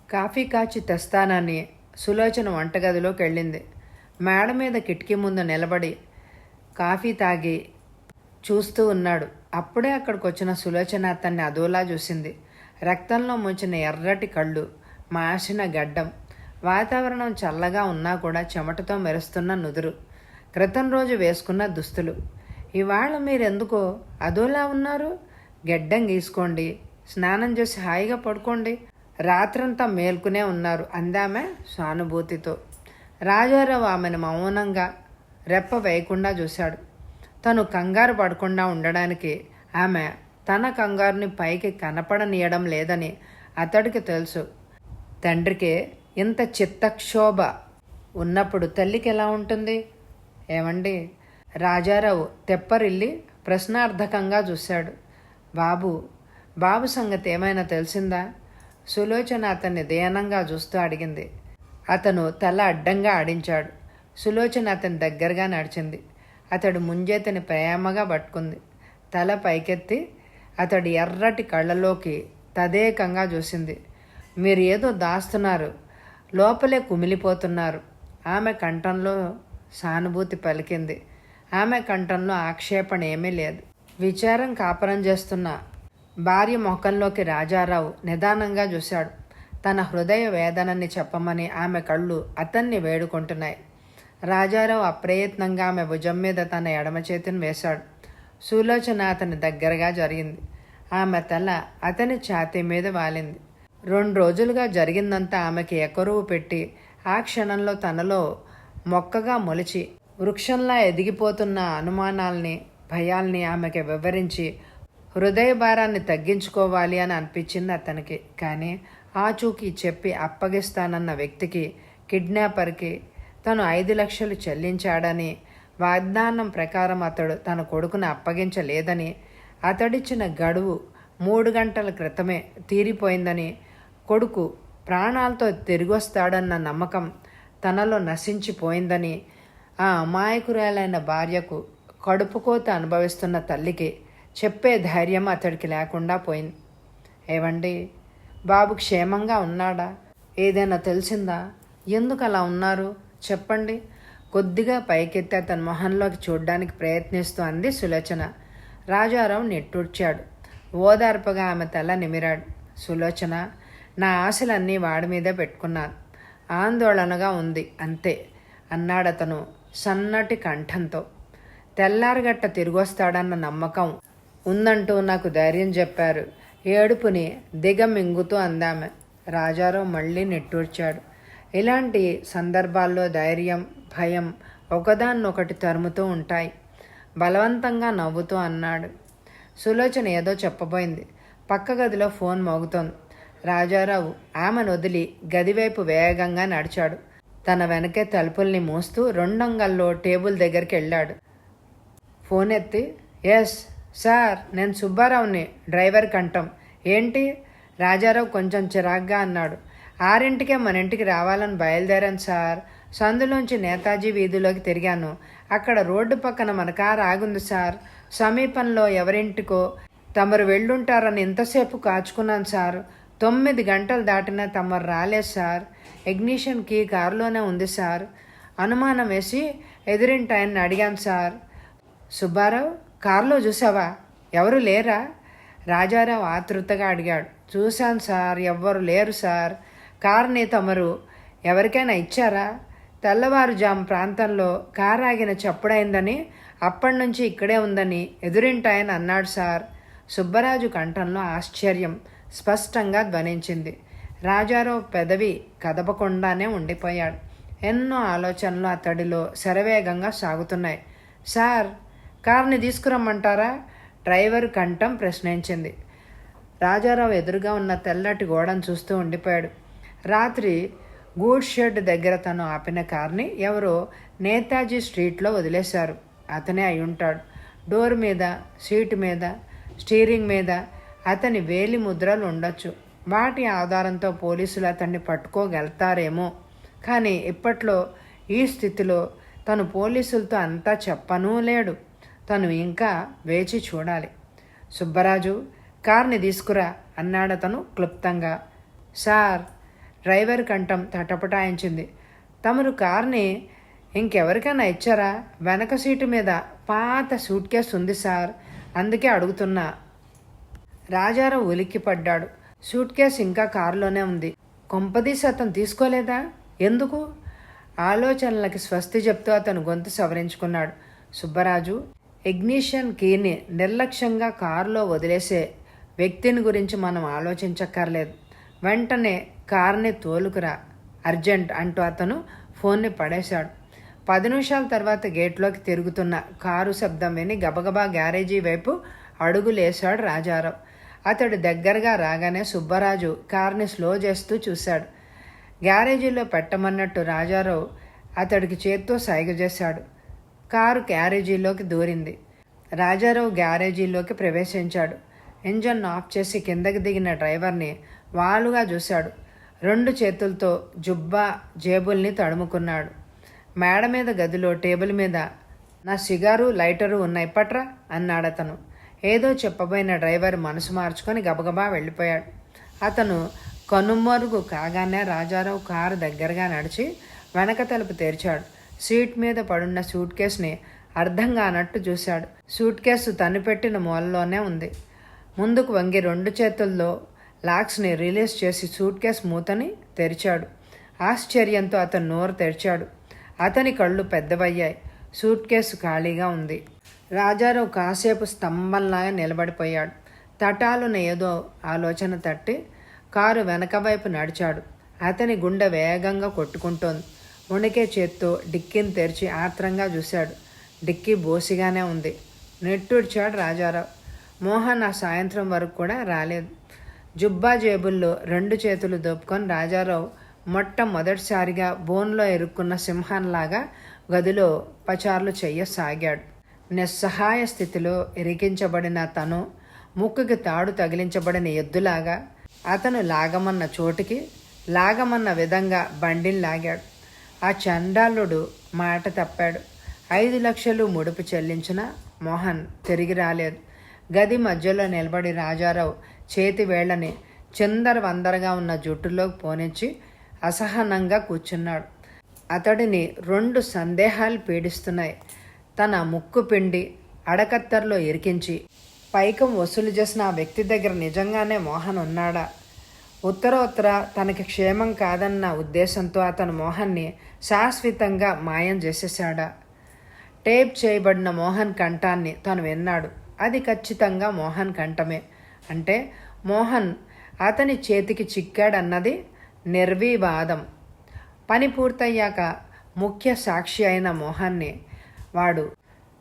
Speaker 1: కాఫీ కాచి తెస్తానని సులోచన వంటగదిలోకి వెళ్ళింది. మేడ మీద కిటికీ ముందు నిలబడి కాఫీ తాగి చూస్తూ ఉన్నాడు. అప్పుడే అక్కడికి వచ్చిన సులోచన అతన్ని అదోలా చూసింది. రక్తంలో ముంచిన ఎర్రటి కళ్ళు, మాసిన గడ్డం, వాతావరణం చల్లగా ఉన్నా కూడా చెమటతో మెరుస్తున్న నుదురు, క్రితం రోజు వేసుకున్న దుస్తులు. ఇవాళ మీరెందుకో అదోలా ఉన్నారు? గెడ్డం గీసుకోండి, స్నానం చేసి హాయిగా పడుకోండి, రాత్రంతా మేల్కునే ఉన్నారు అందామె సానుభూతితో. రాజారావు ఆమెను మౌనంగా రెప్ప వేయకుండా చూశాడు. తను కంగారు పడకుండా ఉండడానికి ఆమె తన కంగారుని పైకి కనపడనీయడం లేదని అతడికి తెలుసు. తండ్రికి ఇంత చిత్తక్షోభ ఉన్నప్పుడు తల్లికి ఎలా ఉంటుంది? ఏమండి? రాజారావు తెప్పరిల్లి ప్రశ్నార్థకంగా చూశాడు. బాబు సంగతి ఏమైనా తెలిసిందా? సులోచన అతన్ని దీనంగా చూస్తూ అడిగింది. అతను తల అడ్డంగా ఆడించాడు. సులోచన అతని దగ్గరగా నడిచింది. అతడు ముంజేతని ప్రేమగా పట్టుకుంది. తల పైకెత్తి అతడి ఎర్రటి కళ్ళలోకి తదేకంగా చూసింది. మీరు ఏదో దాస్తున్నారు, లోపలే కుమిలిపోతున్నారు. ఆమె కంఠంలో సానుభూతి పలికింది. ఆమె కంఠంలో ఆక్షేపణ ఏమీ లేదు. విచారం కాపరం చేస్తున్న భార్య ముఖంలోకి రాజారావు నిదానంగా చూశాడు. తన హృదయ వేదనని చెప్పమని ఆమె కళ్ళు అతన్ని వేడుకుంటున్నాయి. రాజారావు అప్రయత్నంగా ఆమె భుజం మీద తన ఎడమ చేతిని వేశాడు. సులోచన అతని దగ్గరగా జరిగింది. ఆమె తల అతని ఛాతీ మీద వాలింది. 2 రోజులుగా జరిగిందంతా ఆమెకి ఎకరువు పెట్టి ఆ క్షణంలో తనలో మొక్కగా మొలిచి వృక్షంలా ఎదిగిపోతున్న అనుమానాల్ని, భయాల్ని ఆమెకి వివరించి హృదయ భారాన్ని తగ్గించుకోవాలి అని అనిపించింది అతనికి. కానీ ఆచూకీ చెప్పి అప్పగిస్తానన్న వ్యక్తికి, కిడ్నాపర్కి తను 5 లక్షలు చెల్లించాడని, వాగ్దానం ప్రకారం అతడు తన కొడుకును అప్పగించలేదని, అతడిచ్చిన గడువు 3 గంటల క్రితమే తీరిపోయిందని, కొడుకు ప్రాణాలతో తిరిగొస్తాడన్న నమ్మకం తనలో నశించిపోయిందని, ఆ అమాయకురాలైన భార్యకు కడుపుకోత అనుభవిస్తున్న తల్లికి చెప్పే ధైర్యం అతడికి లేకుండా పోయింది. ఏవండి, బాబు క్షేమంగా ఉన్నాడా? ఏదైనా తెలిసిందా? ఎందుకు అలా ఉన్నారు చెప్పండి. కొద్దిగా పైకెత్తి అతని మొహంలోకి చూడ్డానికి ప్రయత్నిస్తూ అంది సులోచన. రాజారావు నిట్టూర్చాడు. ఓదార్పుగా ఆమె తల నిమిరాడు. సులోచన, నా ఆశలన్నీ వాడి మీదే పెట్టుకున్నాను. ఆందోళనగా ఉంది అంతే అన్నాడతను సన్నటి కంఠంతో. తెల్లారగట్ట తిరిగొస్తాడన్న నమ్మకం ఉందంటూ నాకు ధైర్యం చెప్పారు. ఏడుపుని దిగమింగుతూ అందామె. రాజారావు మళ్ళీ నిట్టూర్చాడు. ఇలాంటి సందర్భాల్లో ధైర్యం, భయం ఒకదాన్నొకటి తరుముతూ ఉంటాయి. బలవంతంగా నవ్వుతూ అన్నాడు. సులోచన ఏదో చెప్పబోయింది. పక్క గదిలో ఫోన్ మోగుతోంది. రాజారావు ఆమెను వదిలి గదివైపు వేగంగా నడిచాడు. తన వెనకే తలుపుల్ని మూస్తూ రెండంగల్లో టేబుల్ దగ్గరికి వెళ్ళాడు. ఫోన్ ఎత్తి, ఎస్ సార్, నేను సుబ్బారావుని, డ్రైవర్ కంఠం. ఏంటి? రాజారావు కొంచెం చిరాగ్గా అన్నాడు. 6ంటికే మన ఇంటికి రావాలని బయలుదేరాను సార్. సందులోంచి నేతాజీ వీధిలోకి తిరిగాను. అక్కడ రోడ్డు పక్కన మన కారు ఆగుంది సార్. సమీపంలో ఎవరింటికో తమరు వెళ్ళుంటారని ఇంతసేపు కాచుకున్నాను సార్. 9 గంటలు దాటినా తమరు రాలేదు సార్. ఇగ్నిషన్ కీ కారులోనే ఉంది సార్. అనుమానం వేసి ఎదురింటి ఆయన్ని అడిగాను సార్. సుబ్బారావు, కారులో చూసావా? ఎవరు లేరా? రాజారావు ఆతృతగా అడిగాడు. చూశాను సార్, ఎవ్వరు లేరు సార్. కారుని తమరు ఎవరికైనా ఇచ్చారా? తెల్లవారుజాము ప్రాంతంలో కారు ఆగిన చప్పుడైందని, అప్పటి నుంచి ఇక్కడే ఉందని ఎదురింటాయని అన్నాడు సార్. సుబ్బరాజు కంఠంలో ఆశ్చర్యం స్పష్టంగా ధ్వనించింది. రాజారావు పెదవి కదపకుండానే ఉండిపోయాడు. ఎన్నో ఆలోచనలు అతడిలో శరవేగంగా సాగుతున్నాయి. సార్, కారుని తీసుకురమ్మంటారా? డ్రైవర్ కంఠం ప్రశ్నించింది. రాజారావు ఎదురుగా ఉన్న తెల్లటి గోడను చూస్తూ ఉండిపోయాడు. రాత్రి గూడ్స్ షెడ్ దగ్గర తను ఆపిన కార్ని ఎవరో నేతాజీ స్ట్రీట్లో వదిలేశారు. అతనే అయి ఉంటాడు. డోర్ మీద, సీటు మీద, స్టీరింగ్ మీద అతని వేలి ముద్రలు ఉండొచ్చు. వాటి ఆధారంతో పోలీసులు అతన్ని పట్టుకోగలుగుతారేమో. కానీ ఇప్పట్లో ఈ స్థితిలో తను పోలీసులతో అంతా చెప్పనూ లేడు. తను ఇంకా వేచి చూడాలి. సుబ్బరాజు, కార్ని తీసుకురా అన్నాడతను క్లుప్తంగా. సార్, డ్రైవర్ కంఠం తటపటాయించింది. తమరు కార్ని ఇంకెవరికైనా ఇచ్చారా? వెనక సీటు మీద పాత సూట్ కేసు ఉంది సార్, అందుకే అడుగుతున్నా. రాజారావు ఉలిక్కిపడ్డాడు. సూట్ కేసు ఇంకా కారులోనే ఉంది. కొంపదీసి అతను తీసుకోలేదా? ఎందుకు? ఆలోచనలకి స్వస్తి చెప్తూ అతను గొంతు సవరించుకున్నాడు. సుబ్బరాజు, ఇగ్నిషన్ కీని నిర్లక్ష్యంగా కారులో వదిలేసే వ్యక్తిని గురించి మనం ఆలోచించక్కర్లేదు. వెంటనే కార్ని తోలుకురా, అర్జెంట్ అంటూ అతను ఫోన్ని పడేశాడు. 10 నిమిషాల తర్వాత గేట్లోకి తిరుగుతున్న కారు శబ్దం విని గబగబా గ్యారేజీ వైపు అడుగులేశాడు రాజారావు. అతడు దగ్గరగా రాగానే సుబ్బరాజు కార్ని స్లో చేస్తూ చూశాడు. గ్యారేజీలో పెట్టమన్నట్టు రాజారావు అతడికి చేత్తో సైగ చేశాడు. కారు గ్యారేజీలోకి దూరింది. రాజారావు గ్యారేజీలోకి ప్రవేశించాడు. ఇంజన్ ఆఫ్ చేసి కిందకి దిగిన డ్రైవర్ని వాలుగా చూశాడు. 2 చేతులతో జుబ్బా జేబుల్ని తడుముకున్నాడు. మేడ మీద గదిలో టేబుల్ మీద నా సిగారు, లైటరు ఉన్నాయి, పట్రా అన్నాడతను. ఏదో చెప్పబోయిన డ్రైవర్ మనసు మార్చుకొని గబగబా వెళ్ళిపోయాడు. అతను కనుమరుగు కాగానే రాజారావు కారు దగ్గరగా నడిచి వెనక తలుపు తెరిచాడు. సీట్ మీద పడున్న సూట్ కేసుని అర్థం కానట్టు చూశాడు. సూట్ కేసు తను పెట్టిన మూలలోనే ఉంది. ముందుకు వంగి 2 చేతుల్లో లాక్స్ని రిలీజ్ చేసి సూట్ కేసు మూతని తెరిచాడు. ఆశ్చర్యంతో అతను నోరు తెరిచాడు. అతని కళ్ళు పెద్దవయ్యాయి. సూట్ కేసు ఖాళీగా ఉంది. రాజారావు కాసేపు స్తంభంలాగా నిలబడిపోయాడు. తటాలున ఏదో ఆలోచన తట్టి కారు వెనక వైపు నడిచాడు. అతని గుండె వేగంగా కొట్టుకుంటోంది. వణికే చేత్తో డిక్కీని తెరిచి ఆత్రంగా చూశాడు. డిక్కీ బోసిగానే ఉంది. నెట్టూడ్చాడు రాజారావు. మోహన్ ఆ సాయంత్రం వరకు కూడా రాలేదు. జుబ్బా జేబుల్లో 2 చేతులు దోపుకొని రాజారావు మొట్టమొదటిసారిగా బోన్లో ఇరుక్కున్న సింహంలాగా గదిలో పచార్లు చెయ్యసాగాడు. నిస్సహాయ స్థితిలో ఇరికించబడిన తను ముక్కుకి తాడు తగిలించబడిన ఎద్దులాగా అతను లాగమన్న చోటికి లాగమన్న విధంగా బండిని లాగాడు. ఆ చండాలుడు మాట తప్పాడు. 5 లక్షలు ముడుపు చెల్లించిన మోహన్ తిరిగి రాలేదు. గది మధ్యలో నిలబడి రాజారావు చేతి వేళ్లని చిందరవందరగా ఉన్న జుట్టులోకి పోనిచ్చి అసహనంగా కూర్చున్నాడు. అతడిని 2 సందేహాలు పీడిస్తున్నాయి. తన ముక్కు పిండి అడకత్తర్లో ఇరికించి పైకం వసూలు చేసిన ఆ వ్యక్తి దగ్గర నిజంగానే మోహన్ ఉన్నాడా? ఉత్తరోత్తర తనకి క్షేమం కాదన్న ఉద్దేశంతో అతను మోహన్ని శాశ్వతంగా మాయం చేసేశాడా? టేప్ చేయబడిన మోహన్ కంఠాన్ని తను విన్నాడు. అది ఖచ్చితంగా మోహన్ కంఠమే. అంటే మోహన్ అతని చేతికి చిక్కాడన్నది నిర్వివాదం. పని పూర్తయ్యాక ముఖ్య సాక్షి అయిన మోహన్ని వాడు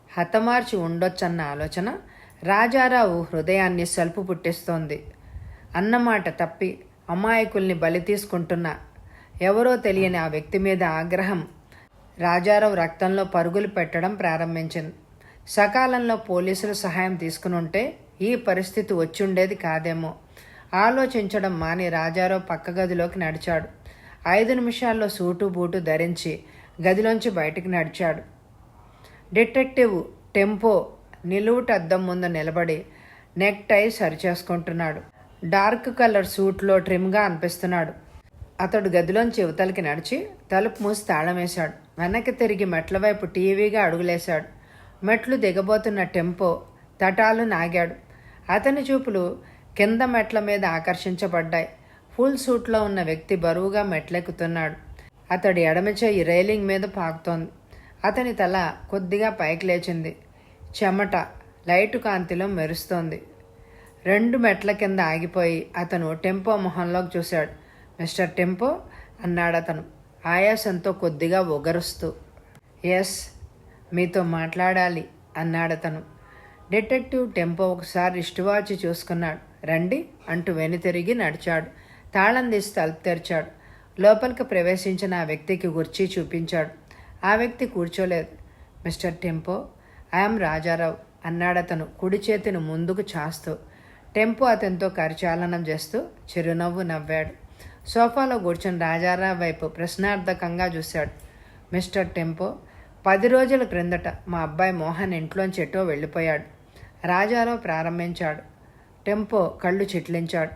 Speaker 1: హతమార్చి ఉండొచ్చన్న ఆలోచన రాజారావు హృదయాన్ని సలుపు పుట్టిస్తోంది. అన్నమాట తప్పి అమాయకుల్ని బలి తీసుకుంటున్న ఎవరో తెలియని ఆ వ్యక్తి మీద ఆగ్రహం రాజారావు రక్తంలో పరుగులు పెట్టడం ప్రారంభించింది. సకాలంలో పోలీసులు సహాయం తీసుకునుంటే ఈ పరిస్థితి వచ్చుండేది కాదేమో. ఆలోచించడం మాని రాజారావు పక్క గదిలోకి నడిచాడు. 5 నిమిషాల్లో సూటు బూటు ధరించి గదిలోంచి బయటికి నడిచాడు. డిటెక్టివ్ టెంపో నిలువుటద్దం ముందు నిలబడి నెక్ టై సరిచేసుకుంటున్నాడు. డార్క్ కలర్ సూట్లో ట్రిమ్గా అనిపిస్తున్నాడు. అతడు గదిలోంచి యువతలకి నడిచి తలుపు మూసి తాళం వేశాడు. వెనక్కి తిరిగి మెట్ల వైపు టీవీగా అడుగులేశాడు. మెట్లు దిగబోతున్న టెంపో తటాలు నాగాడు. అతని చూపులు కింద మెట్ల మీద ఆకర్షించబడ్డాయి. ఫుల్ సూట్లో ఉన్న వ్యక్తి బరువుగా మెట్లెక్కుతున్నాడు. అతడి ఎడమ చెయ్యి రైలింగ్ మీద పాకుతోంది. అతని తల కొద్దిగా పైకి లేచింది. చెమట లైటు కాంతిలో మెరుస్తోంది. 2 మెట్ల కింద ఆగిపోయి అతను టెంపో మొహంలోకి చూశాడు. మిస్టర్ టెంపో అన్నాడతను ఆయాసంతో కొద్దిగా ఒగరుస్తూ. ఎస్, మీతో మాట్లాడాలి అన్నాడతను. డిటెక్టివ్ టెంపో ఒకసారి రిస్టువాచి చూసుకున్నాడు. రండి అంటూ వెనుతిరిగి నడిచాడు. తాళం తీసి తలుపు తెరిచాడు. లోపలికి ప్రవేశించిన ఆ వ్యక్తికి కుర్చీ చూపించాడు. ఆ వ్యక్తి కూర్చోలేదు. మిస్టర్ టెంపో, ఐఎమ్ రాజారావు అన్నాడతను కుడి చేతిని ముందుకు చాస్తూ. టెంపో అతనితో కరచాలనం చేస్తూ చిరునవ్వు నవ్వాడు. సోఫాలో కూర్చొని రాజారావు వైపు ప్రశ్నార్థకంగా చూశాడు. మిస్టర్ టెంపో, 10 రోజుల క్రిందట మా అబ్బాయి మోహన్ ఇంట్లోంచి ఎటో వెళ్ళిపోయాడు. రాజారావు ప్రారంభించాడు. టెంపో కళ్ళు చిట్లించాడు.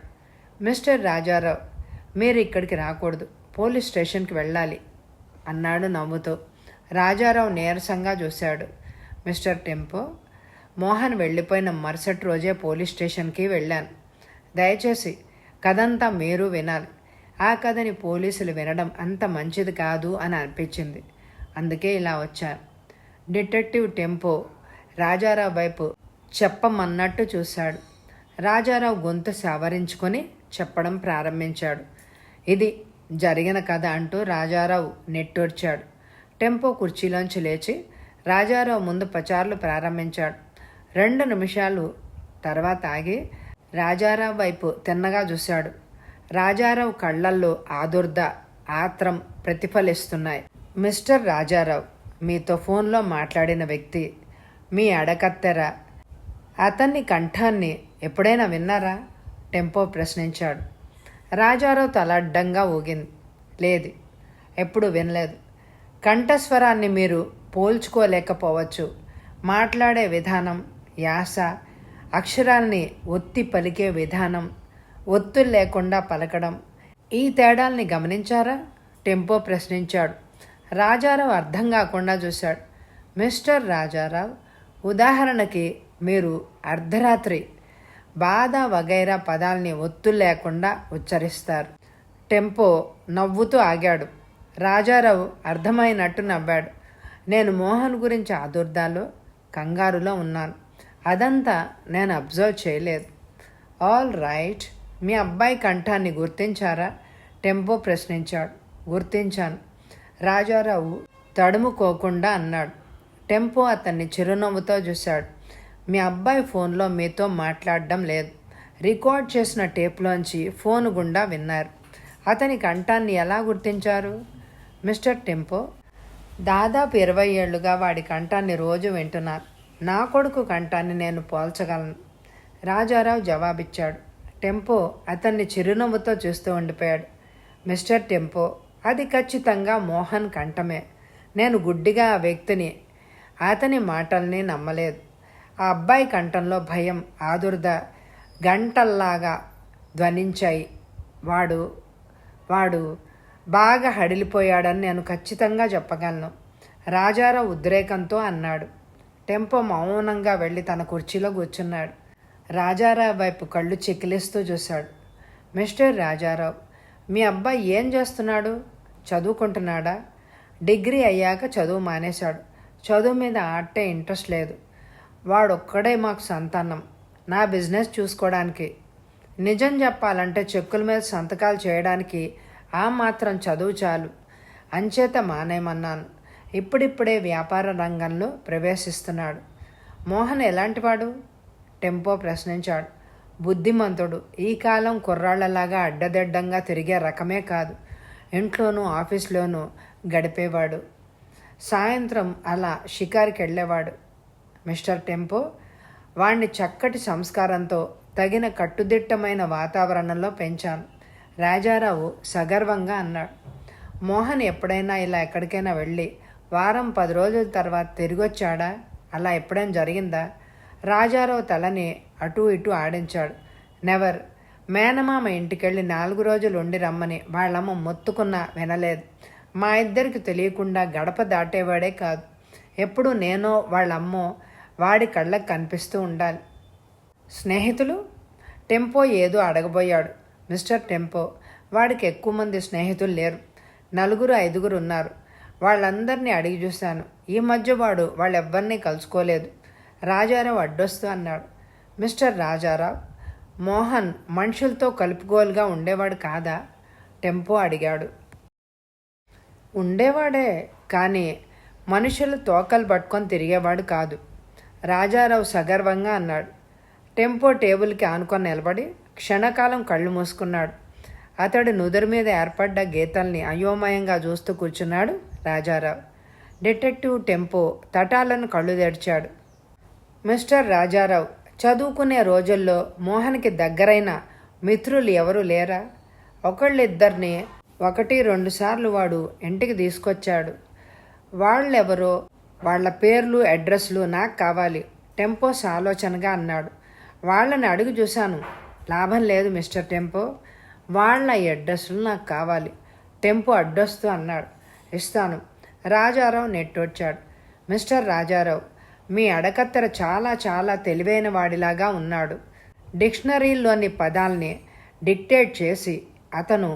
Speaker 1: మిస్టర్ రాజారావు, మీరు ఇక్కడికి రాకూడదు, పోలీస్ స్టేషన్కి వెళ్ళాలి అన్నాడు నవ్వుతూ. రాజారావు నీరసంగా చూశాడు. మిస్టర్ టెంపో, మోహన్ వెళ్ళిపోయిన మరుసటి రోజే పోలీస్ స్టేషన్కి వెళ్ళాను. దయచేసి కథంతా మీరు వినాలి. ఆ కథని పోలీసులు వినడం అంత మంచిది కాదు అని అనిపించింది. అందుకే ఇలా వచ్చాను. డిటెక్టివ్ టెంపో రాజారావు వైపు చెప్పమన్నట్టు చూశాడు. రాజారావు గొంతు సవరించుకొని చెప్పడం ప్రారంభించాడు. ఇది జరిగిన కథ అంటూ రాజారావు నెట్టూర్చాడు. టెంపో కుర్చీలోంచి లేచి రాజారావు ముందు పచార్లు ప్రారంభించాడు. 2 నిమిషాలు తర్వాత ఆగి రాజారావు వైపు తిన్నగా చూశాడు. రాజారావు కళ్ళల్లో ఆదుర్ద, ఆత్రం ప్రతిఫలిస్తున్నాయి. మిస్టర్ రాజారావు, మీతో ఫోన్లో మాట్లాడిన వ్యక్తి మీ అడకత్తెర. అతన్ని కంఠాన్ని ఎప్పుడైనా విన్నారా? టెంపో ప్రశ్నించాడు. రాజారావు తల అడ్డంగా ఊగింది. లేదు, ఎప్పుడు వినలేదు. కంఠస్వరాన్ని మీరు పోల్చుకోలేకపోవచ్చు. మాట్లాడే విధానం, యాస, అక్షరాల్ని ఒత్తి పలికే విధానం, ఒత్తులు లేకుండా పలకడం, ఈ తేడాల్ని గమనించారా? టెంపో ప్రశ్నించాడు. రాజారావు అర్థం కాకుండా చూశాడు. మిస్టర్ రాజారావు, ఉదాహరణకి మీరు అర్ధరాత్రి బాధ వగైరా పదాల్ని ఒత్తులు లేకుండా ఉచ్చరిస్తారు. టెంపో నవ్వుతూ ఆగాడు. రాజారావు అర్థమైనట్టు నవ్వాడు. నేను మోహన్ గురించి ఆదుర్దాలో, కంగారులో ఉన్నాను. అదంతా నేను అబ్జర్వ్ చేయలేదు. ఆల్ రైట్, మీ అబ్బాయి కంఠాన్ని గుర్తించారా? టెంపో ప్రశ్నించాడు. గుర్తించాను, రాజారావు తడుముకోకుండా అన్నాడు. టెంపో అతన్ని చిరునవ్వుతో చూశాడు. మీ అబ్బాయి ఫోన్లో మీతో మాట్లాడడం లేదు. రికార్డ్ చేసిన టేప్లోంచి ఫోన్ గుండా విన్నారు. అతని కంఠాన్ని ఎలా గుర్తించారు? మిస్టర్ టెంపో, దాదాపు 20 ఏళ్లుగా వాడి కంఠాన్ని రోజు వింటున్నాను. నా కొడుకు కంఠాన్ని నేను పోల్చగలను. రాజారావు జవాబిచ్చాడు. టెంపో అతన్ని చిరునవ్వుతో చూస్తూ ఉండిపోయాడు. మిస్టర్ టెంపో, అది ఖచ్చితంగా మోహన్ కంఠమే. నేను గుడ్డిగా ఆ వ్యక్తిని, అతని మాటల్ని నమ్మలేదు. ఆ అబ్బాయి కంఠంలో భయం, ఆదుర్ద గంటల్లాగా ధ్వనించాయి. వాడు బాగా హడిలిపోయాడని నేను ఖచ్చితంగా చెప్పగలను. రాజారావు ఉద్రేకంతో అన్నాడు. టెంపో మౌనంగా వెళ్ళి తన కుర్చీలో కూర్చున్నాడు. రాజారావు వైపు కళ్ళు చికిలిస్తూ చూశాడు. మిస్టర్ రాజారావు, మీ అబ్బాయి ఏం చేస్తున్నాడు? చదువుకుంటున్నాడా? డిగ్రీ అయ్యాక చదువు మానేశాడు. చదువు మీద ఆటే ఇంట్రెస్ట్ లేదు. వాడొక్కడే మాకు సంతానం. నా బిజినెస్ చూసుకోవడానికి, నిజం చెప్పాలంటే చెక్కుల మీద సంతకాలు చేయడానికి ఆ మాత్రం చదువు చాలు. అంచేత మానేయమన్నాను. ఇప్పుడిప్పుడే వ్యాపార రంగంలో ప్రవేశిస్తున్నాడు. మోహన్ ఎలాంటివాడు? టెంపో ప్రశ్నించాడు. బుద్ధిమంతుడు. ఈ కాలం కుర్రాళ్లలాగా అడ్డదిడ్డంగా తిరిగే రకమే కాదు. ఇంట్లోనూ ఆఫీస్లోనూ గడిపేవాడు. సాయంత్రం అలా షికారుకి వెళ్ళేవాడు. మిస్టర్ టెంపో వాణ్ణి చక్కటి సంస్కారంతో తగిన కట్టుదిట్టమైన వాతావరణంలో పెంచాను, రాజారావు సగర్వంగా అన్నాడు. మోహన్ ఎప్పుడైనా ఇలా ఎక్కడికైనా వెళ్ళి వారం 10 రోజుల తర్వాత తిరిగొచ్చాడా? అలా ఎప్పుడైనా జరిగిందా? రాజారావు తలని అటూ ఇటూ ఆడించాడు. నెవర్. మేనమామ ఇంటికెళ్ళి 4 రోజులు ఉండి రమ్మని వాళ్ళమ్మ మొత్తుకున్నా వినలేదు. మా ఇద్దరికి తెలియకుండా గడప దాటేవాడే కాదు. ఎప్పుడు నేనో వాళ్ళమ్మో వాడి కళ్ళకు కనిపిస్తూ ఉండాలి. స్నేహితులు? టెంపో ఏదో అడగబోయాడు. మిస్టర్ టెంపో, వాడికి ఎక్కువ మంది స్నేహితులు లేరు. 4-5 ఉన్నారు. వాళ్ళందరినీ అడిగి చూశాను. ఈ మధ్య వాడు వాళ్ళెవ్వరినీ కలుసుకోలేదు. రాజారావు అడ్డొస్తూ అన్నాడు. మిస్టర్ రాజారావు, మోహన్ మనుషులతో కలుపుగోలుగా ఉండేవాడు కాదా? టెంపో అడిగాడు. ఉండేవాడే, కానీ మనుషులు తోకలు పట్టుకొని తిరిగేవాడు కాదు, రాజారావు సగర్వంగా అన్నాడు. టెంపో టేబుల్కి ఆనుకొని నిలబడి క్షణకాలం కళ్ళు మూసుకున్నాడు. అతడి నుదురు మీద ఏర్పడ్డ గీతల్ని అయోమయంగా చూస్తూ కూర్చున్నాడు రాజారావు. డిటెక్టివ్ టెంపో తటాలను కళ్ళు తెరిచాడు. మిస్టర్ రాజారావు, చదువుకునే రోజుల్లో మోహన్కి దగ్గరైన మిత్రులు ఎవరూ లేరా? ఒకళ్ళిద్దరిని 1-2 సార్లు వాడు ఇంటికి తీసుకొచ్చాడు. వాళ్ళెవరో, వాళ్ళ పేర్లు అడ్రస్లు నాకు కావాలి, టెంపోస్ ఆలోచనగా అన్నాడు. వాళ్ళని అడుగు చూశాను, లాభం లేదు మిస్టర్ టెంపో. వాళ్ళ అడ్రస్లు నాకు కావాలి, టెంపో అడ్డొస్తూ అన్నాడు. ఇస్తాను, రాజారావు నెట్టొచ్చాడు. మిస్టర్ రాజారావు, మీ అడకత్తెర చాలా చాలా తెలివైన వాడిలాగా ఉన్నాడు. డిక్షనరీలోని పదాల్ని డిక్టేట్ చేసి అతను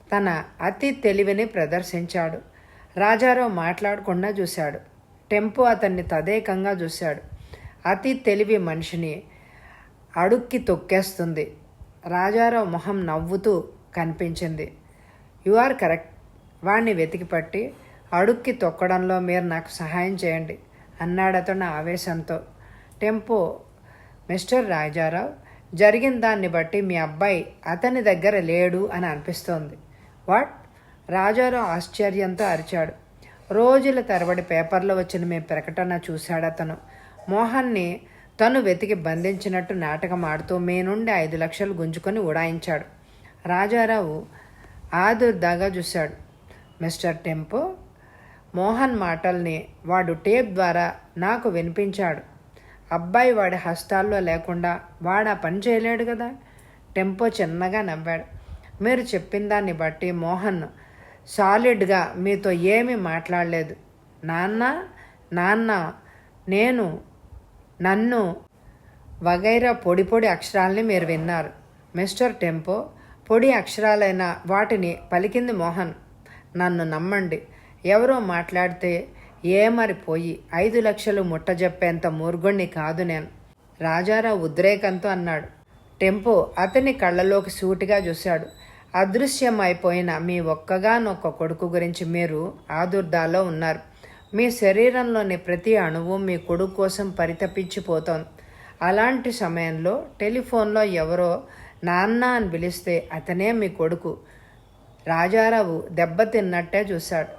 Speaker 1: తన అతి తెలివిని ప్రదర్శించాడు. రాజారావు మాట్లాడకుండా చూశాడు. టెంపో అతన్ని తదేకంగా చూశాడు. అతి తెలివి మనిషిని అడుక్కి తొక్కేస్తుంది. రాజారావు మొహం నవ్వుతూ కనిపించింది. You are correct. వాణ్ణి వెతికి పట్టి అడుక్కి తొక్కడంలో మీరు నాకు సహాయం చేయండి అన్నాడతను ఆవేశంతో. టెంపో, మిస్టర్ రాజారావు, జరిగిన దాన్ని బట్టి మీ అబ్బాయి అతని దగ్గర లేడు అని అనిపిస్తోంది. వాట్? రాజారావు ఆశ్చర్యంతో అరిచాడు. రోజుల తరబడి పేపర్లో వచ్చిన మీ ప్రకటన చూశాడతను. మోహన్ని తను వెతికి బంధించినట్టు నాటకం ఆడుతూ మీ నుండి 5 లక్షలు గుంజుకొని ఉడాయించాడు. రాజారావు ఆదుర్దాగా చూశాడు. మిస్టర్ టెంపో, మోహన్ మాటల్ని వాడు టేప్ ద్వారా నాకు వినిపించాడు. అబ్బాయి వాడి హస్తాల్లో లేకుండా వాడు ఆ పని చేయలేడు కదా. టెంపో చిన్నగా నవ్వాడు. మీరు చెప్పిన దాన్ని బట్టి మోహన్ సాలిడ్గా మీతో ఏమీ మాట్లాడలేదు. నాన్న నేను నన్ను వగైరా పొడి పొడి అక్షరాల్ని మీరు విన్నారు. మిస్టర్ టెంపో, పొడి అక్షరాలైన వాటిని పలికింది మోహన్. నన్ను నమ్మండి, ఎవరో మాట్లాడితే ఏమరిపోయి 5 లక్షలు ముట్టజెప్పేంత మూర్ఖుణ్ణి కాదు నేను, రాజారావు ఉద్రేకంతో అన్నాడు. టెంపో అతని కళ్ళలోకి సూటిగా చూశాడు. అదృశ్యం అయిపోయిన మీ ఒక్కగానొక్క కొడుకు గురించి మీరు ఆదుర్దాలో ఉన్నారు. మీ శరీరంలోని ప్రతి అణువు మీ కొడుకు కోసం పరితపించిపోతోంది. అలాంటి సమయంలో టెలిఫోన్లో ఎవరో నాన్న అని పిలిస్తే అతనే మీ కొడుకు. రాజారావు దెబ్బతిన్నట్టే చూశాడు.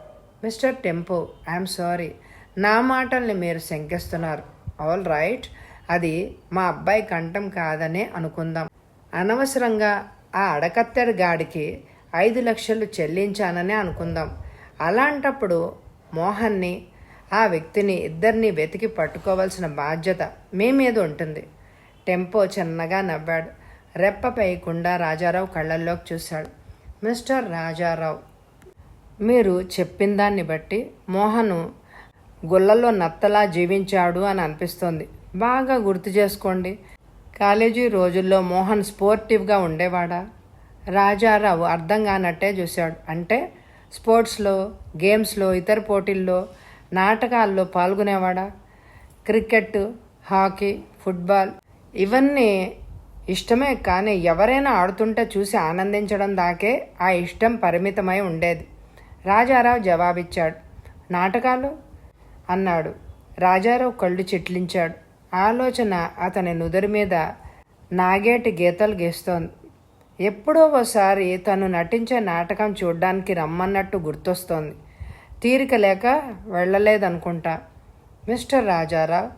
Speaker 1: మిస్టర్ టెంపో, ఐఎమ్ సారీ, నా మాటల్ని మీరు శంకిస్తున్నారు. ఆల్ రైట్, అది మా అబ్బాయి కంఠం కాదనే అనుకుందాం. అనవసరంగా ఆ అడకత్తెర గాడికి 5 లక్షలు చెల్లించాననే అనుకుందాం. అలాంటప్పుడు మోహన్ని, ఆ వ్యక్తిని ఇద్దరిని వెతికి పట్టుకోవాల్సిన బాధ్యత మీ మీద ఉంటుంది. టెంపో చిన్నగా నవ్వాడు. రెప్ప వేయకుండా రాజారావు కళ్ళల్లోకి చూశాడు. మిస్టర్ రాజారావు, మీరు చెప్పిన దాన్ని బట్టి మోహను గుళ్ళలో నత్తలా జీవించాడు అని అనిపిస్తోంది. బాగా గుర్తు చేసుకోండి. కాలేజీ రోజుల్లో మోహన్ స్పోర్టివ్గా ఉండేవాడా? రాజారావు అర్థం కానట్టే చూశాడు. అంటే స్పోర్ట్స్లో, గేమ్స్లో, ఇతర పోటీల్లో, నాటకాల్లో పాల్గొనేవాడా? క్రికెట్, హాకీ, ఫుట్బాల్ ఇవన్నీ ఇష్టమే, కానీ ఎవరైనా ఆడుతుంటే చూసి ఆనందించడం దాకే ఆ ఇష్టం పరిమితమై ఉండేది. రాజారావు జవాబిచ్చాడు. నాటకాలు అన్నాడు. రాజారావు కళ్ళు చిట్లించాడు. ఆలోచన అతని నుదురు మీద నాగేటి గీతలు గీస్తోంది. ఎప్పుడో ఓసారి తను నటించే నాటకం చూడ్డానికి రమ్మన్నట్టు గుర్తొస్తోంది. తీరిక లేక వెళ్ళలేదనుకుంటా. మిస్టర్ రాజారావు,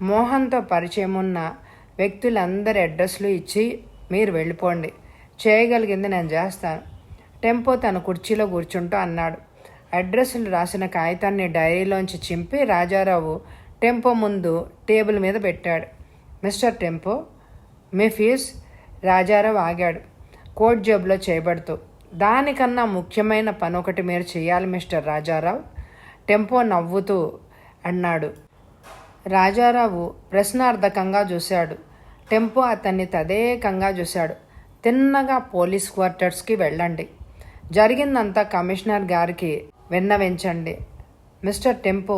Speaker 1: మోహన్తో పరిచయం ఉన్న వ్యక్తులందరి అడ్రస్లు ఇచ్చి మీరు వెళ్ళిపోండి. చేయగలిగింది నేను చేస్తాను. టెంపో తన కుర్చీలో కూర్చుంటూ అన్నాడు. అడ్రస్లు రాసిన కాగితాన్ని డైరీలోంచి చింపి రాజారావు టెంపో ముందు టేబుల్ మీద పెట్టాడు. మిస్టర్ టెంపో, మీ ఫీజ్. రాజారావు ఆగాడు, కోట్ జేబులో చేయబడుతూ. దానికన్నా ముఖ్యమైన పని ఒకటి మీరు చేయాలి మిస్టర్ రాజారావు, టెంపో నవ్వుతూ అన్నాడు. రాజారావు ప్రశ్నార్థకంగా చూశాడు. టెంపో అతన్ని తదేకంగా చూశాడు. తిన్నగా పోలీస్ క్వార్టర్స్కి వెళ్ళండి. జరిగిందంతా కమిషనర్ గారికి విన్నవించండి. మిస్టర్ టెంపో,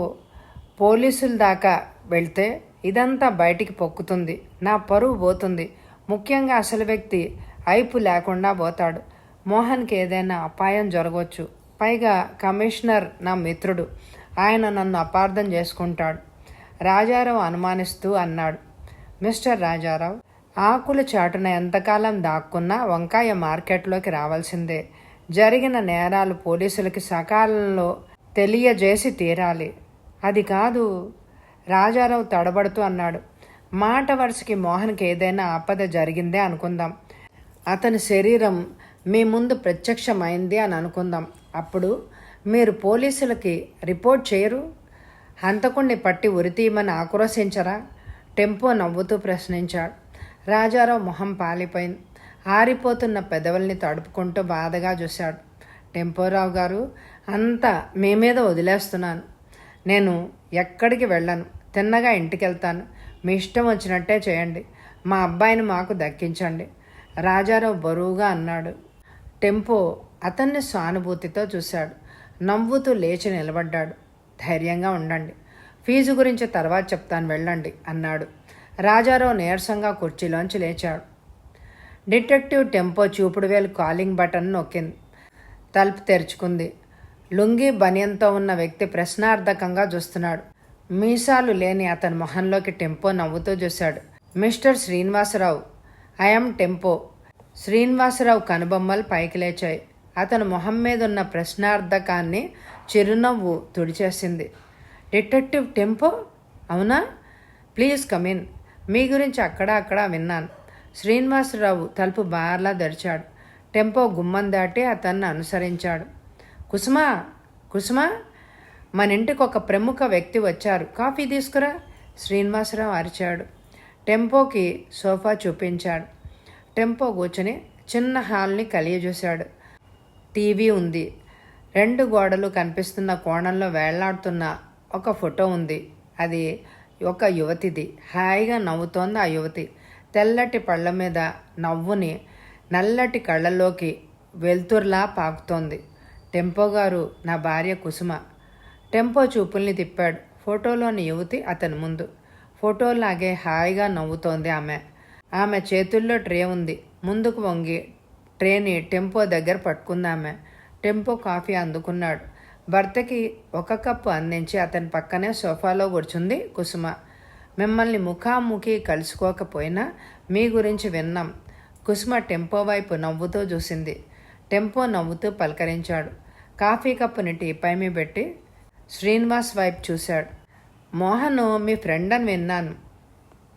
Speaker 1: పోలీసుల దాకా వెళ్తే ఇదంతా బయటికి పొక్కుతుంది. నా పరువు పోతుంది. ముఖ్యంగా అసలు వ్యక్తి అయిపు లేకుండా పోతాడు. మోహన్కి ఏదైనా అపాయం జరగవచ్చు. పైగా కమిషనర్ నా మిత్రుడు. ఆయన నన్ను అపార్థం చేసుకుంటాడు. రాజారావు అనుమానిస్తూ అన్నాడు. మిస్టర్ రాజారావు, ఆకుల చాటున ఎంతకాలం దాక్కున్నా వంకాయ మార్కెట్లోకి రావాల్సిందే. జరిగిన నేరాలు పోలీసులకి సకాలంలో తెలియజేసి తీరాలి. అది కాదు, రాజారావు తడబడుతూ అన్నాడు. మాట వరుసకి మోహన్కి ఏదైనా ఆపద జరిగిందే అనుకుందాం. అతని శరీరం మీ ముందు ప్రత్యక్షమైంది అని అనుకుందాం. అప్పుడు మీరు పోలీసులకి రిపోర్ట్ చేయరు? హంతకుణ్ణి పట్టి ఉరితీయమని ఆక్రోశించరా? టెంపో నవ్వుతూ ప్రశ్నించాడు. రాజారావు మొహం పాలిపోయింది. ఆరిపోతున్న పెదవుల్ని తడుపుకుంటూ బాధగా చూశాడు. టెంపోరావు గారు, అంతా మీ మీద వదిలేస్తున్నాను. నేను ఎక్కడికి వెళ్ళను. తిన్నగా ఇంటికి వెళ్తాను. మీ ఇష్టం వచ్చినట్టే చేయండి. మా అబ్బాయిని మాకు దక్కించండి. రాజారావు బరువుగా అన్నాడు. టెంపో అతన్ని సానుభూతితో చూశాడు. నవ్వుతూ లేచి నిలబడ్డాడు. ధైర్యంగా ఉండండి. ఫీజు గురించి తర్వాత చెప్తాను, వెళ్ళండి అన్నాడు. రాజారావు నీరసంగా కుర్చీలోంచి లేచాడు. డిటెక్టివ్ టెంపో చూపుడు వేలు కాలింగ్ బటన్ నొక్కింది. తలుపు తెరుచుకుంది. లుంగీ బనియన్తో ఉన్న వ్యక్తి ప్రశ్నార్థకంగా చూస్తున్నాడు. మీసాలు లేని అతని మొహంలోకి టెంపో నవ్వుతూ చూశాడు. Mister Srinivasarao, I'm Tempo. Srinivasarao కనుబొమ్మలు పైకి లేచాయి. అతని మొహం మీద ఉన్న ప్రశ్నార్థకాన్ని చిరునవ్వు తుడిచేసింది. డిటెక్టివ్ టెంపో, అవునా? Please come in. మీ గురించి అక్కడా విన్నాను. శ్రీనివాసరావు తలుపు బార్లా తెరిచాడు. టెంపో గుమ్మం దాటి అతన్ని అనుసరించాడు. కుసుమా, కుసుమా, మన ఇంటికి ఒక ప్రముఖ వ్యక్తి వచ్చారు. కాఫీ తీసుకురా, శ్రీనివాసరావు అరిచాడు. టెంపోకి సోఫా చూపించాడు. టెంపో కూర్చుని చిన్న హాల్ని కలియజూశాడు. టీవీ ఉంది. 2 గోడలు కనిపిస్తున్న కోణంలో వేళ్లాడుతున్న ఒక ఫోటో ఉంది. అది ఒక యువతిది. హాయిగా నవ్వుతోంది ఆ యువతి. తెల్లటి పళ్ళ మీద నవ్వుని నల్లటి కళ్ళలోకి వెలుతుర్లా పాకుతోంది. టెంపో గారు, నా భార్య కుసుమ. టెంపో చూపుల్ని తిప్పాడు. ఫోటోలోని యువతి అతని ముందు. ఫోటోలాగే హాయిగా నవ్వుతోంది ఆమె. ఆమె చేతుల్లో ట్రే ఉంది. ముందుకు వంగి ట్రేని టెంపో దగ్గర పట్టుకుందామె. టెంపో కాఫీ అందుకున్నాడు. భర్తకి 1 కప్పు అందించి అతని పక్కనే సోఫాలో కూర్చుంది కుసుమ. మిమ్మల్ని ముఖాముఖి కలుసుకోకపోయినా మీ గురించి విన్నాం. కుసుమ టెంపో వైపు నవ్వుతూ చూసింది. టెంపో నవ్వుతూ పలకరించాడు. కాఫీ కప్పుని టీపై మీద పెట్టి శ్రీనివాస్ వైపు చూశాడు. మోహన్ మీ ఫ్రెండ్ అని విన్నాను.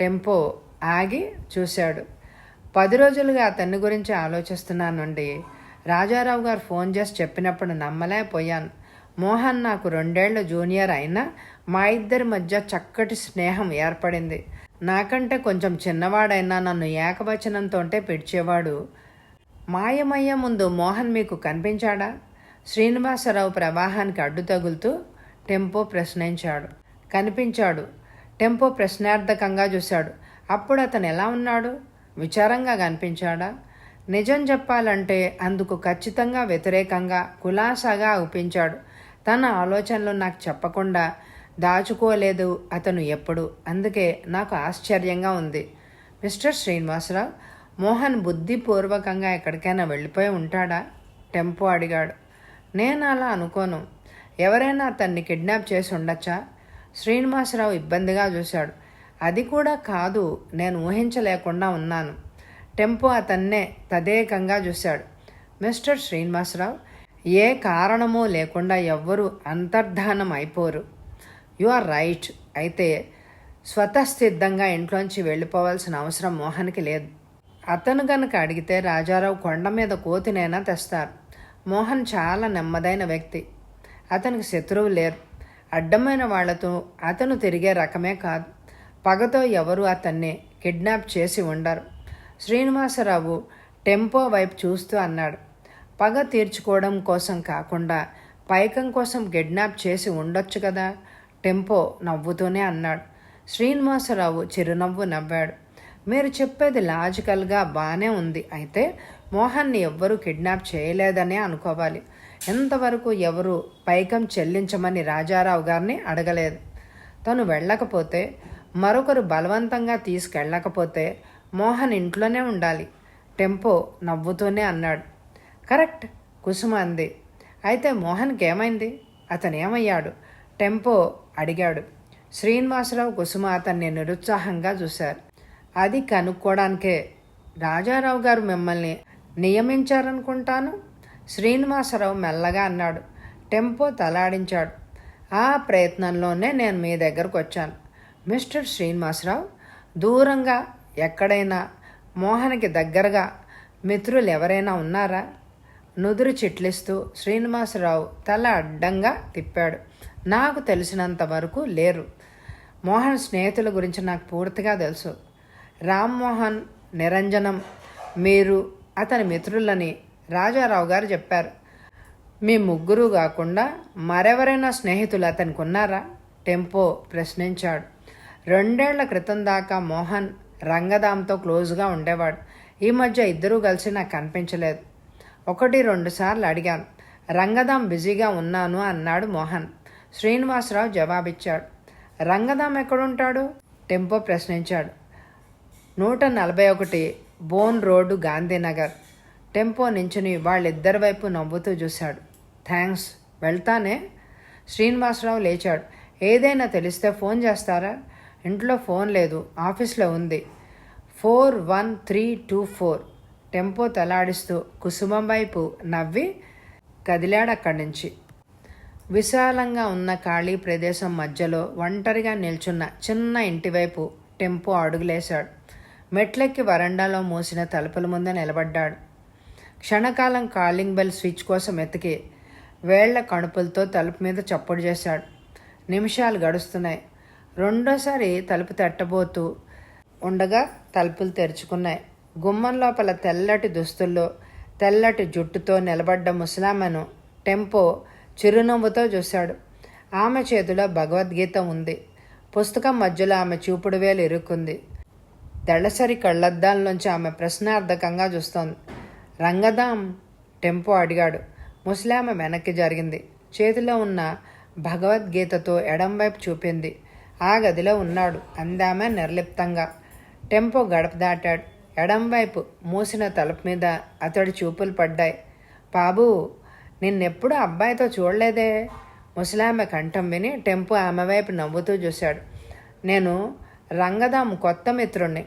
Speaker 1: టెంపో ఆగి చూశాడు. 10 రోజులుగా అతన్ని గురించి ఆలోచిస్తున్నానండి. రాజారావు గారు ఫోన్ చేసి చెప్పినప్పుడు నమ్మలేకపోయాను. మోహన్ నాకు 2 ఏళ్ల జూనియర్ అయినా మా ఇద్దరి మధ్య చక్కటి స్నేహం ఏర్పడింది. నాకంటే కొంచెం చిన్నవాడైనా నన్ను ఏకవచనంతోటే పిడిచేవాడు. మాయమయ్యే ముందు మోహన్ మీకు కనిపించాడా? శ్రీనివాసరావు ప్రవాహానికి అడ్డు తగులుతూ టెంపో ప్రశ్నించాడు. కనిపించాడు. టెంపో ప్రశ్నార్థకంగా చూశాడు. అప్పుడు అతను ఎలా ఉన్నాడు? విచారంగా కనిపించాడా? నిజం చెప్పాలంటే అందుకు ఖచ్చితంగా వ్యతిరేకంగా కులాసాగా అనిపించాడు. తన ఆలోచనలు నాకు చెప్పకుండా దాచుకోలేదు అతను ఎప్పుడు. అందుకే నాకు ఆశ్చర్యంగా ఉంది. మిస్టర్ శ్రీనివాసరావు, మోహన్ బుద్ధిపూర్వకంగా ఎక్కడికైనా వెళ్ళిపోయి ఉంటాడా? టెంపో అడిగాడు. నేను అలా అనుకోను. ఎవరైనా అతన్ని కిడ్నాప్ చేసి ఉండొచ్చా? శ్రీనివాసరావు ఇబ్బందిగా చూశాడు. అది కూడా కాదు, నేను ఊహించలేకుండా ఉన్నాను. టెంపో అతన్నే తదేకంగా చూశాడు. మిస్టర్ శ్రీనివాసరావు, ఏ కారణమూ లేకుండా ఎవ్వరూ అంతర్ధానం అయిపోరు. You are right. అయితే స్వతసిద్ధంగా ఇంట్లోంచి వెళ్ళిపోవాల్సిన అవసరం మోహన్కి లేదు. అతను గనక అడిగితే రాజారావు కొండ మీద కోతినైనా తెస్తారు. మోహన్ చాలా నెమ్మదైన వ్యక్తి. అతనికి శత్రువు లేరు. అడ్డమైన వాళ్లతో అతను తిరిగే రకమే కాదు. పగతో ఎవరూ అతన్ని కిడ్నాప్ చేసి ఉండరు. శ్రీనివాసరావు టెంపో వైపు చూస్తూ అన్నాడు. పగ తీర్చుకోవడం కోసం కాకుండా పైకం కోసం కిడ్నాప్ చేసి ఉండొచ్చు కదా. టెంపో నవ్వుతూనే అన్నాడు. శ్రీనివాసరావు చిరునవ్వు నవ్వాడు. మీరు చెప్పేది లాజికల్గా బాగానే ఉంది. అయితే మోహన్ని ఎవ్వరూ కిడ్నాప్ చేయలేదనే అనుకోవాలి. ఎంతవరకు ఎవరు పైకం చెల్లించమని రాజారావు గారిని అడగలేదు. తను వెళ్ళకపోతే, మరొకరు బలవంతంగా తీసుకెళ్ళకపోతే మోహన్ ఇంట్లోనే ఉండాలి. టెంపో నవ్వుతూనే అన్నాడు. కరెక్ట్, కుసుమ అంది. అయితే మోహన్కి ఏమైంది? అతను ఏమయ్యాడు? టెంపో అడిగాడు. శ్రీనివాసరావు, కుసుమ అతన్ని నిరుత్సాహంగా చూశారు. అది కనుక్కోవడానికే రాజారావు గారు మిమ్మల్ని నియమించారనుకుంటాను. శ్రీనివాసరావు మెల్లగా అన్నాడు. టెంపో తలాడించాడు. ఆ ప్రయత్నంలోనే నేను మీ దగ్గరకు వచ్చాను. మిస్టర్ శ్రీనివాసరావు, దూరంగా ఎక్కడైనా మోహన్కి దగ్గరగా మిత్రులు ఎవరైనా ఉన్నారా? నుదురు చిట్లిస్తూ శ్రీనివాసరావు తల అడ్డంగా తిప్పాడు. నాకు తెలిసినంత వరకు లేరు. మోహన్ స్నేహితుల గురించి నాకు పూర్తిగా తెలుసు. రామ్మోహన్, నిరంజనం, మీరు అతని మిత్రులని రాజారావు గారు చెప్పారు. మీ ముగ్గురు కాకుండా మరెవరైనా స్నేహితులు అతనికి ఉన్నారా? టెంపో ప్రశ్నించాడు. 2 ఏళ్ల క్రితం దాకా మోహన్ రంగదాంతో క్లోజ్గా ఉండేవాడు. ఈ మధ్య ఇద్దరూ కలిసి నాకు కనిపించలేదు. 1-2 సార్లు అడిగాను. రంగదాం బిజీగా ఉన్నాను అన్నాడు మోహన్. శ్రీనివాసరావు జవాబిచ్చాడు. రంగదాం ఎక్కడుంటాడు? టెంపో ప్రశ్నించాడు. 141 బోన్ రోడ్డు, గాంధీనగర్. టెంపో నించుని వాళ్ళిద్దరి వైపు నవ్వుతూ చూశాడు. థ్యాంక్స్, వెళ్తానే. శ్రీనివాసరావు లేచాడు. ఏదైనా తెలిస్తే ఫోన్ చేస్తారా? ఇంట్లో ఫోన్ లేదు, ఆఫీస్లో ఉంది. 41324. టెంపో తలాడిస్తూ కుసుమం వైపు నవ్వి కదిలాడక్కడి నుంచి. విశాలంగా ఉన్న ఖాళీ ప్రదేశం మధ్యలో ఒంటరిగా నిల్చున్న చిన్న ఇంటివైపు టెంపో అడుగులేశాడు. మెట్లెక్కి వరండాలో మూసిన తలుపుల ముందు నిలబడ్డాడు. క్షణకాలం కాలింగ్ బెల్ స్విచ్ కోసం ఎతికి వేళ్ల కణుపులతో తలుపు మీద చప్పుడు చేశాడు. నిమిషాలు గడుస్తున్నాయి. రెండోసారి తలుపు తట్టబోతూ ఉండగా తలుపులు తెరుచుకున్నాయి. గుమ్మం లోపల తెల్లటి దుస్తుల్లో, తెల్లటి జుట్టుతో నిలబడ్డ ముసలామెను టెంపో చిరునవ్వుతో చూశాడు. ఆమె చేతిలో భగవద్గీత ఉంది. పుస్తకం మధ్యలో ఆమె చూపుడు వేలు ఇరుక్కుంది. దళసరి కళ్ళద్దాల్లోంచి ఆమె ప్రశ్నార్థకంగా చూస్తోంది. రంగదాం? టెంపో అడిగాడు. ముసలామె వెనక్కి జరిగింది. చేతిలో ఉన్న భగవద్గీతతో ఎడంవైపు చూపింది. ఆ గదిలో ఉన్నాడు అందామె నిర్లిప్తంగా. టెంపో గడప దాటాడు. ఎడంవైపు మూసిన తలుపు మీద అతడి చూపులు పడ్డాయి. బాబూ, నిన్నెప్పుడు అబ్బాయితో చూడలేదే. ముసలామె కంఠం విని టెంపో ఆమె వైపు నవ్వుతూ చూశాడు. నేను రంగదాం కొత్త మిత్రుణ్ణి.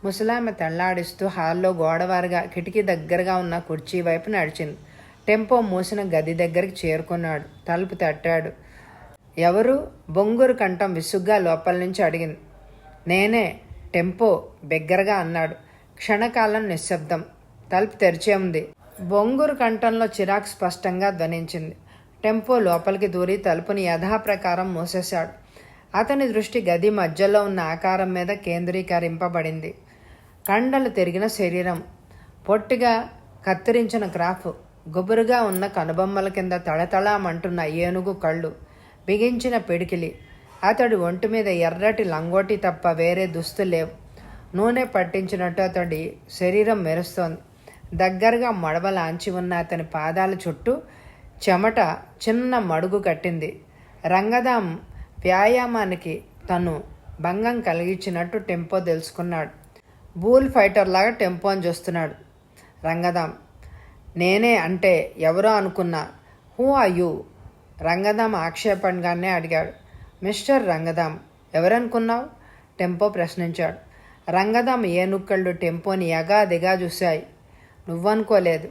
Speaker 1: ముసలామె తెల్లాడిస్తూ హాల్లో గోడవారుగా కిటికీ దగ్గరగా ఉన్న కుర్చీ వైపు నడిచింది. టెంపో మూసిన గది దగ్గరికి చేరుకున్నాడు. తలుపు తట్టాడు. ఎవరు? బొంగురు కంఠం విసుగ్గా లోపల నుంచి అడిగింది. నేనే, టెంపో బిగ్గరగా అన్నాడు. క్షణకాలం నిశ్శబ్దం. తలుపు తెరిచే ఉంది. బొంగురు కంఠంలో చిరాకు స్పష్టంగా ధ్వనించింది. టెంపో లోపలికి దూరి తలుపుని యథాప్రకారం మూసేశాడు. అతని దృష్టి గది మధ్యలో ఉన్న ఆకారం మీద కేంద్రీకరింపబడింది. కండలు తిరిగిన శరీరం, పొట్టిగా కత్తిరించిన క్రాఫ్, గుబురుగా ఉన్న కనుబొమ్మల కింద తళతళామంటున్న ఏనుగు కళ్ళు, బిగించిన పిడికిలి. అతడి ఒంటి మీద ఎర్రటి లంగోటి తప్ప వేరే దుస్తులేవు. నూనె పట్టించినట్టు అతడి శరీరం మెరుస్తోంది. దగ్గరగా మడవలాంచి ఉన్న అతని పాదాల చుట్టూ చెమట చిన్న మడుగు కట్టింది. రంగదాం వ్యాయామానికి తను భంగం కలిగించినట్టు టెంపో తెలుసుకున్నాడు. బూల్ ఫైటర్ లాగా టెంపోని చూస్తున్నాడు. రంగదాం. నేనే అంటే ఎవరో అనుకున్నా. Who are you? రంగదాం ఆక్షేపణగానే అడిగాడు. మిస్టర్ రంగదాం. ఎవరనుకున్నావు? టెంపో ప్రశ్నించాడు. రంగదాం ఏనుక్కళ్ళు టెంపోని ఎగాదిగా చూశాయి. నువ్వనుకోలేదు.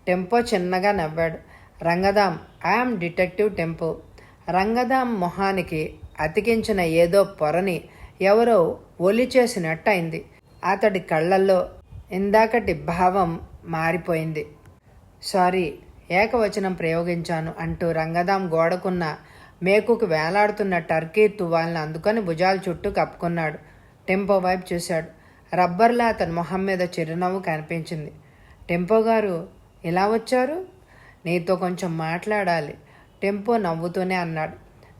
Speaker 1: టెంపో చిన్నగా నవ్వాడు. రంగదాం, ఐఆమ్ డిటెక్టివ్ టెంపో. రంగదాం మొహానికి అతికించిన ఏదో పొరని ఎవరో ఒలి చేసినట్టయింది. అతడి కళ్ళల్లో ఇందాకటి భావం మారిపోయింది. సారీ, ఏకవచనం ప్రయోగించాను అంటూ రంగదాం గోడకున్న మేకుకు వేలాడుతున్న టర్కీ తువ్వాల్ని అందుకొని భుజాల చుట్టూ కప్పుకున్నాడు. టెంపో వైపు చూశాడు. రబ్బర్లా అతని మొహం మీద చిరునవ్వు కనిపించింది. టెంపో గారు, ఇలా వచ్చారు? నీతో కొంచెం మాట్లాడాలి, టెంపో నవ్వుతూనే అన్నాడు.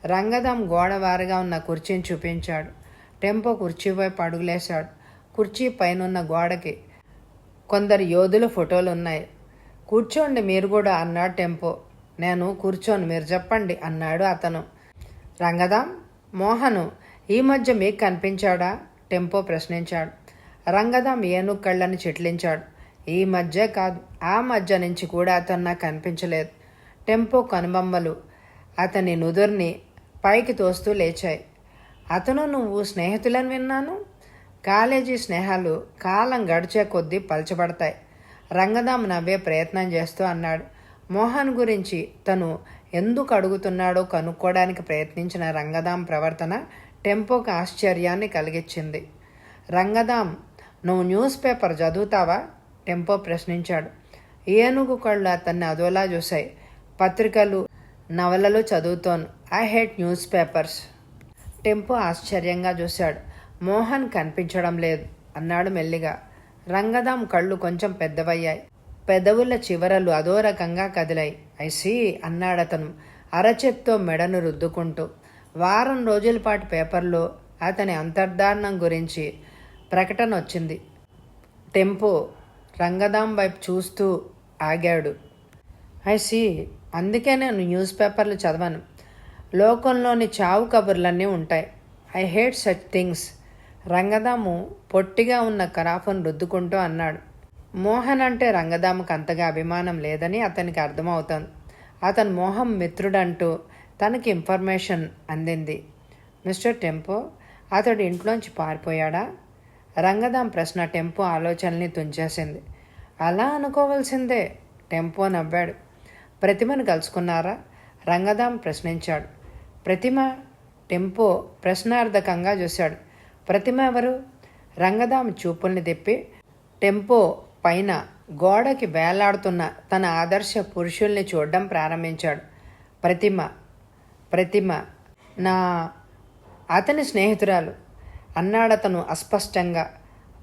Speaker 1: రంగదాం గోడవారుగా ఉన్న కుర్చీని చూపించాడు. టెంపో కుర్చీ వైపు అడుగులేశాడు. కుర్చీ పైనున్న గోడకి కొందరు యోధుల ఫోటోలు ఉన్నాయి. కూర్చోండి మీరు కూడా అన్నాడు టెంపో. నేను కూర్చోను, మీరు చెప్పండి అన్నాడు అతను. రంగదాం, మోహను ఈ మధ్య మీకు కనిపించాడా? టెంపో ప్రశ్నించాడు. రంగదాం ఏనుగు కళ్ళని చిట్లించాడు. ఈ మధ్య కాదు, ఆ మధ్య నుంచి కూడా అతను నాకు కనిపించలేదు. టెంపో కనుబొమ్మలు అతని నుదుర్ని పైకి తోస్తూ లేచాయి. అతను నువ్వు స్నేహితులని విన్నాను. కాలేజీ స్నేహాలు కాలం గడిచే కొద్దీ పలచబడతాయి. రంగదాం నవ్వే ప్రయత్నం చేస్తూ అన్నాడు. మోహన్ గురించి తను ఎందుకు అడుగుతున్నాడో కనుక్కోవడానికి ప్రయత్నించిన రంగదాం ప్రవర్తన టెంపోకి ఆశ్చర్యాన్ని కలిగించింది. రంగదాం, నువ్వు న్యూస్ పేపర్ చదువుతావా? టెంపో ప్రశ్నించాడు. ఏనుగు కళ్ళు అతన్ని అదోలా చూశాయి. పత్రికలు, నవలలు చదువుతోను. I hate newspapers. Tempo ఆశ్చర్యంగా చూశాడు. మోహన్ కనిపించడం లేదు అన్నాడు మెల్లిగా. రంగదాం కళ్ళు కొంచెం పెద్దవయ్యాయి. పెదవుల చివరలు అదో రకంగా కదిలాయి. ఐసీ అన్నాడతను అరచేత్తో మెడను రుద్దుకుంటూ. వారం రోజుల పాటు పేపర్లో అతని అంతర్ధానం గురించి ప్రకటన వచ్చింది. టెంపో రంగదాం వైపు చూస్తూ ఆగాడు. ఐసీ, అందుకే నేను న్యూస్ పేపర్లు చదవను. లోకంలోని చావు కబుర్లన్నీ ఉంటాయి. I hate such things. Rangadam పొట్టిగా ఉన్న కరాఫను రుద్దుకుంటూ అన్నాడు. మోహన్ అంటే రంగదాముకు అంతగా అభిమానం లేదని అతనికి అర్థమవుతోంది. అతను మోహం మిత్రుడంటూ తనకి ఇన్ఫర్మేషన్ అందింది. మిస్టర్ టెంపో, అతడు ఇంట్లోంచి పారిపోయాడా? రంగదాం ప్రశ్న టెంపో ఆలోచనల్ని తుంచేసింది. అలా అనుకోవాల్సిందే. టెంపో నవ్వాడు. ప్రతిమను కలుసుకున్నారా? రంగదాం ప్రశ్నించాడు. ప్రతిమ? టెంపో ప్రశ్నార్థకంగా చూశాడు. ప్రతిమ ఎవరు? రంగదాం చూపుల్ని తిప్పి టెంపో పైన గోడకి వేలాడుతున్న తన ఆదర్శ పురుషుల్ని చూడడం ప్రారంభించాడు. ప్రతిమ నా అతని స్నేహితురాలు అన్నాడతను అస్పష్టంగా.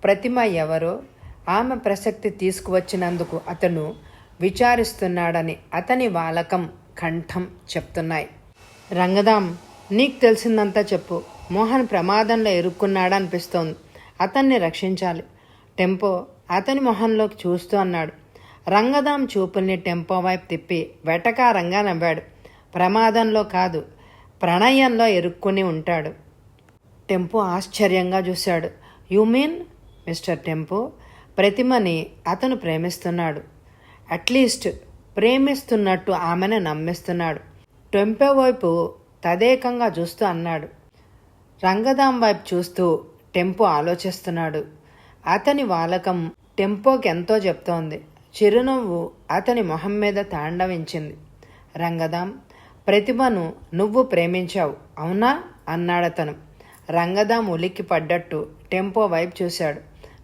Speaker 1: ప్రతిమ ఎవరో ఆమె ప్రసక్తి తీసుకువచ్చినందుకు అతను విచారిస్తున్నాడని అతని వాలకం, కంఠం చెప్తున్నాయి. రంగదాం, నీకు తెలిసిందంతా చెప్పు. మోహన్ ప్రమాదంలో ఇరుక్కున్నాడనిపిస్తోంది. అతన్ని రక్షించాలి. టెంపో అతని మొహంలోకి చూస్తూ అన్నాడు. రంగదాం చూపుల్ని టెంపో వైపు తిప్పి వెటకారంగా నవ్వాడు. ప్రమాదంలో కాదు, ప్రణయంలో ఇరుక్కుని ఉంటాడు. టెంపో ఆశ్చర్యంగా చూశాడు. You mean? మిస్టర్ టెంపో, ప్రతిమని అతను ప్రేమిస్తున్నాడు. అట్లీస్ట్ ప్రేమిస్తున్నట్టు ఆమెను నమ్మిస్తున్నాడు. టెంపో వైపు తదేకంగా చూస్తూ అన్నాడు. రంగదాం వైపు చూస్తూ టెంపో ఆలోచిస్తున్నాడు. అతని వాలకం టెంపోకి ఎంతో చెప్తోంది. చిరునవ్వు అతని మొహం మీద తాండవించింది. రంగదాం, ప్రతిభను నువ్వు ప్రేమించావు, అవునా అన్నాడతను. రంగదాం ఉలిక్కి పడ్డట్టు టెంపో వైపు చూశాడు.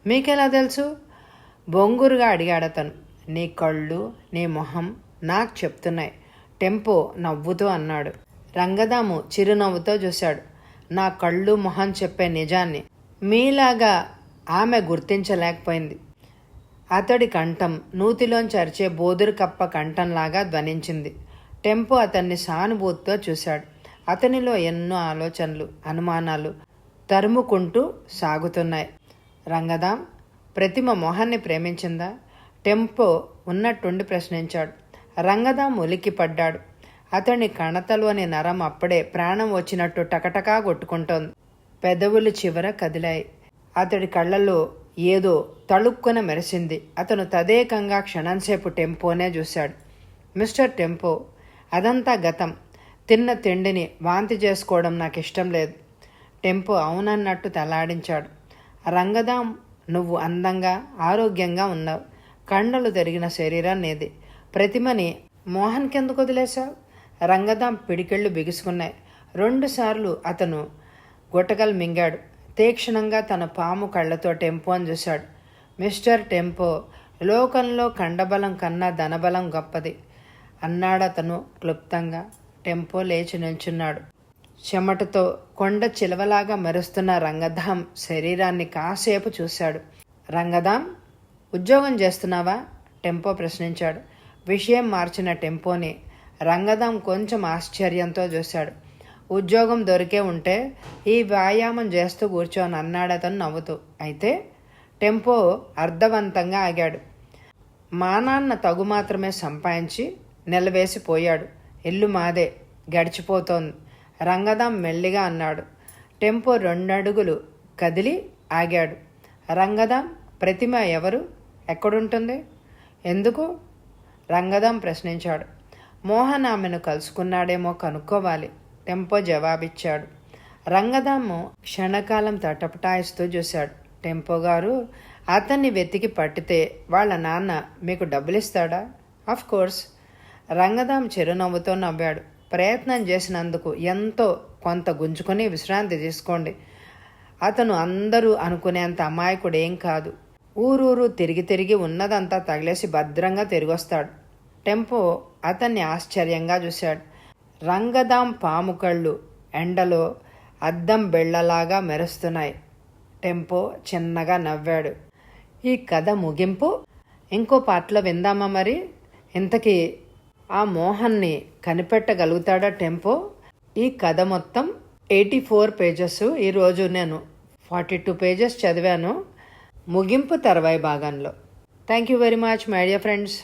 Speaker 1: మీకెలా తెలుసు? బొంగురుగా అడిగాడతను. నీ కళ్ళు, నీ మొహం నాకు చెప్తున్నాయి. టెంపో నవ్వుతూ అన్నాడు. రంగదాము చిరునవ్వుతో చూశాడు. నా కళ్ళు, మొహం చెప్పే నిజాన్ని మీలాగా ఆమె గుర్తించలేకపోయింది. అతడి కంఠం నూతిలోంచి అరిచే బోదురు కప్ప కంఠంలాగా ధ్వనించింది. టెంపో అతన్ని సానుభూతితో చూశాడు. అతనిలో ఎన్నో ఆలోచనలు, అనుమానాలు తరుముకుంటూ సాగుతున్నాయి. రంగదాం, ప్రతిమ మోహన్ని ప్రేమించిందా? టెంపో ఉన్నట్టుండి ప్రశ్నించాడు. రంగదాం ఉలికి పడ్డాడు. అతని కణతలోని నరం అప్పుడే ప్రాణం వచ్చినట్టు టకటకా కొట్టుకుంటోంది. పెదవులు చివర కదిలాయి. అతడి కళ్ళల్లో ఏదో తళుక్కున మెరిసింది. అతను తదేకంగా క్షణంసేపు టెంపోనే చూశాడు. మిస్టర్ టెంపో, అదంతా గతం. తిన్న తిండిని వాంతి చేసుకోవడం నాకు ఇష్టం లేదు. టెంపో అవునన్నట్టు తలాడించాడు. రంగదాం, నువ్వు అందంగా ఆరోగ్యంగా ఉన్నావు. కండలు తిరిగిన శరీరం నీది. ప్రతిమని మోహన్కెందుకు వదిలేశావు? రంగదాం పిడికెళ్ళు బిగుసుకున్నాయి. 2 సార్లు అతను గుటకలు మింగాడు. తీక్షణంగా తన పాము కళ్ళతో టెంపోని చూశాడు. మిస్టర్ టెంపో, లోకంలో కండబలం కన్నా ధనబలం గొప్పది అన్నాడతను క్లుప్తంగా. టెంపో లేచి నిల్చున్నాడు. చెమటతో కొండ చిలవలాగా మెరుస్తున్న రంగదాం శరీరాన్ని కాసేపు చూశాడు. రంగదాం, ఉద్యోగం చేస్తున్నావా? టెంపో ప్రశ్నించాడు. విషయం మార్చిన టెంపోని రంగదాం కొంచెం ఆశ్చర్యంతో చూశాడు. ఉద్యోగం దొరికే ఉంటే ఈ వ్యాయామం చేస్తూ కూర్చోని అన్నాడతను నవ్వుతూ. అయితే? టెంపో అర్థవంతంగా ఆగాడు. మా నాన్న తగు మాత్రమే సంపాదించి నిలవేసిపోయాడు. ఇల్లు మాదే, గడిచిపోతోంది. రంగదాం మెల్లిగా అన్నాడు. టెంపో 2 అడుగులు కదిలి ఆగాడు. రంగదాం, ప్రతిమ ఎవరు? ఎక్కడుంటుంది? ఎందుకు? రంగదాం ప్రశ్నించాడు. మోహన్ ఆమెను కలుసుకున్నాడేమో కనుక్కోవాలి. టెంపో జవాబిచ్చాడు. రంగదాము క్షణకాలం తటపటాయిస్తూ చూశాడు. టెంపో గారు, అతన్ని వెతికి పట్టితే వాళ్ళ నాన్న మీకు డబ్బులిస్తాడా? Of course. రంగదాం చిరునవ్వుతో నవ్వాడు. ప్రయత్నం చేసినందుకు ఎంతో కొంత గుంజుకొని విశ్రాంతి తీసుకోండి. అతను అందరూ అనుకునేంత అమాయకుడేం కాదు. ఊరూరు తిరిగి తిరిగి ఉన్నదంతా తగిలేసి భద్రంగా తిరిగొస్తాడు. టెంపో అతన్ని ఆశ్చర్యంగా చూశాడు. రంగదాం పాము కళ్ళు ఎండలో అద్దం బెళ్లలాగా మెరుస్తున్నాయి. టెంపో చిన్నగా నవ్వాడు. ఈ కథ ముగింపు ఇంకో పార్ట్లో విందామా మరి? ఇంతకీ ఆ మోహన్ని కనిపెట్టగలుగుతాడా టెంపో? ఈ కథ మొత్తం 84 పేజెస్. ఈరోజు నేను 42 పేజెస్ చదివాను. ముగింపు తర్వాయి భాగంలో. Thank you very much my dear friends.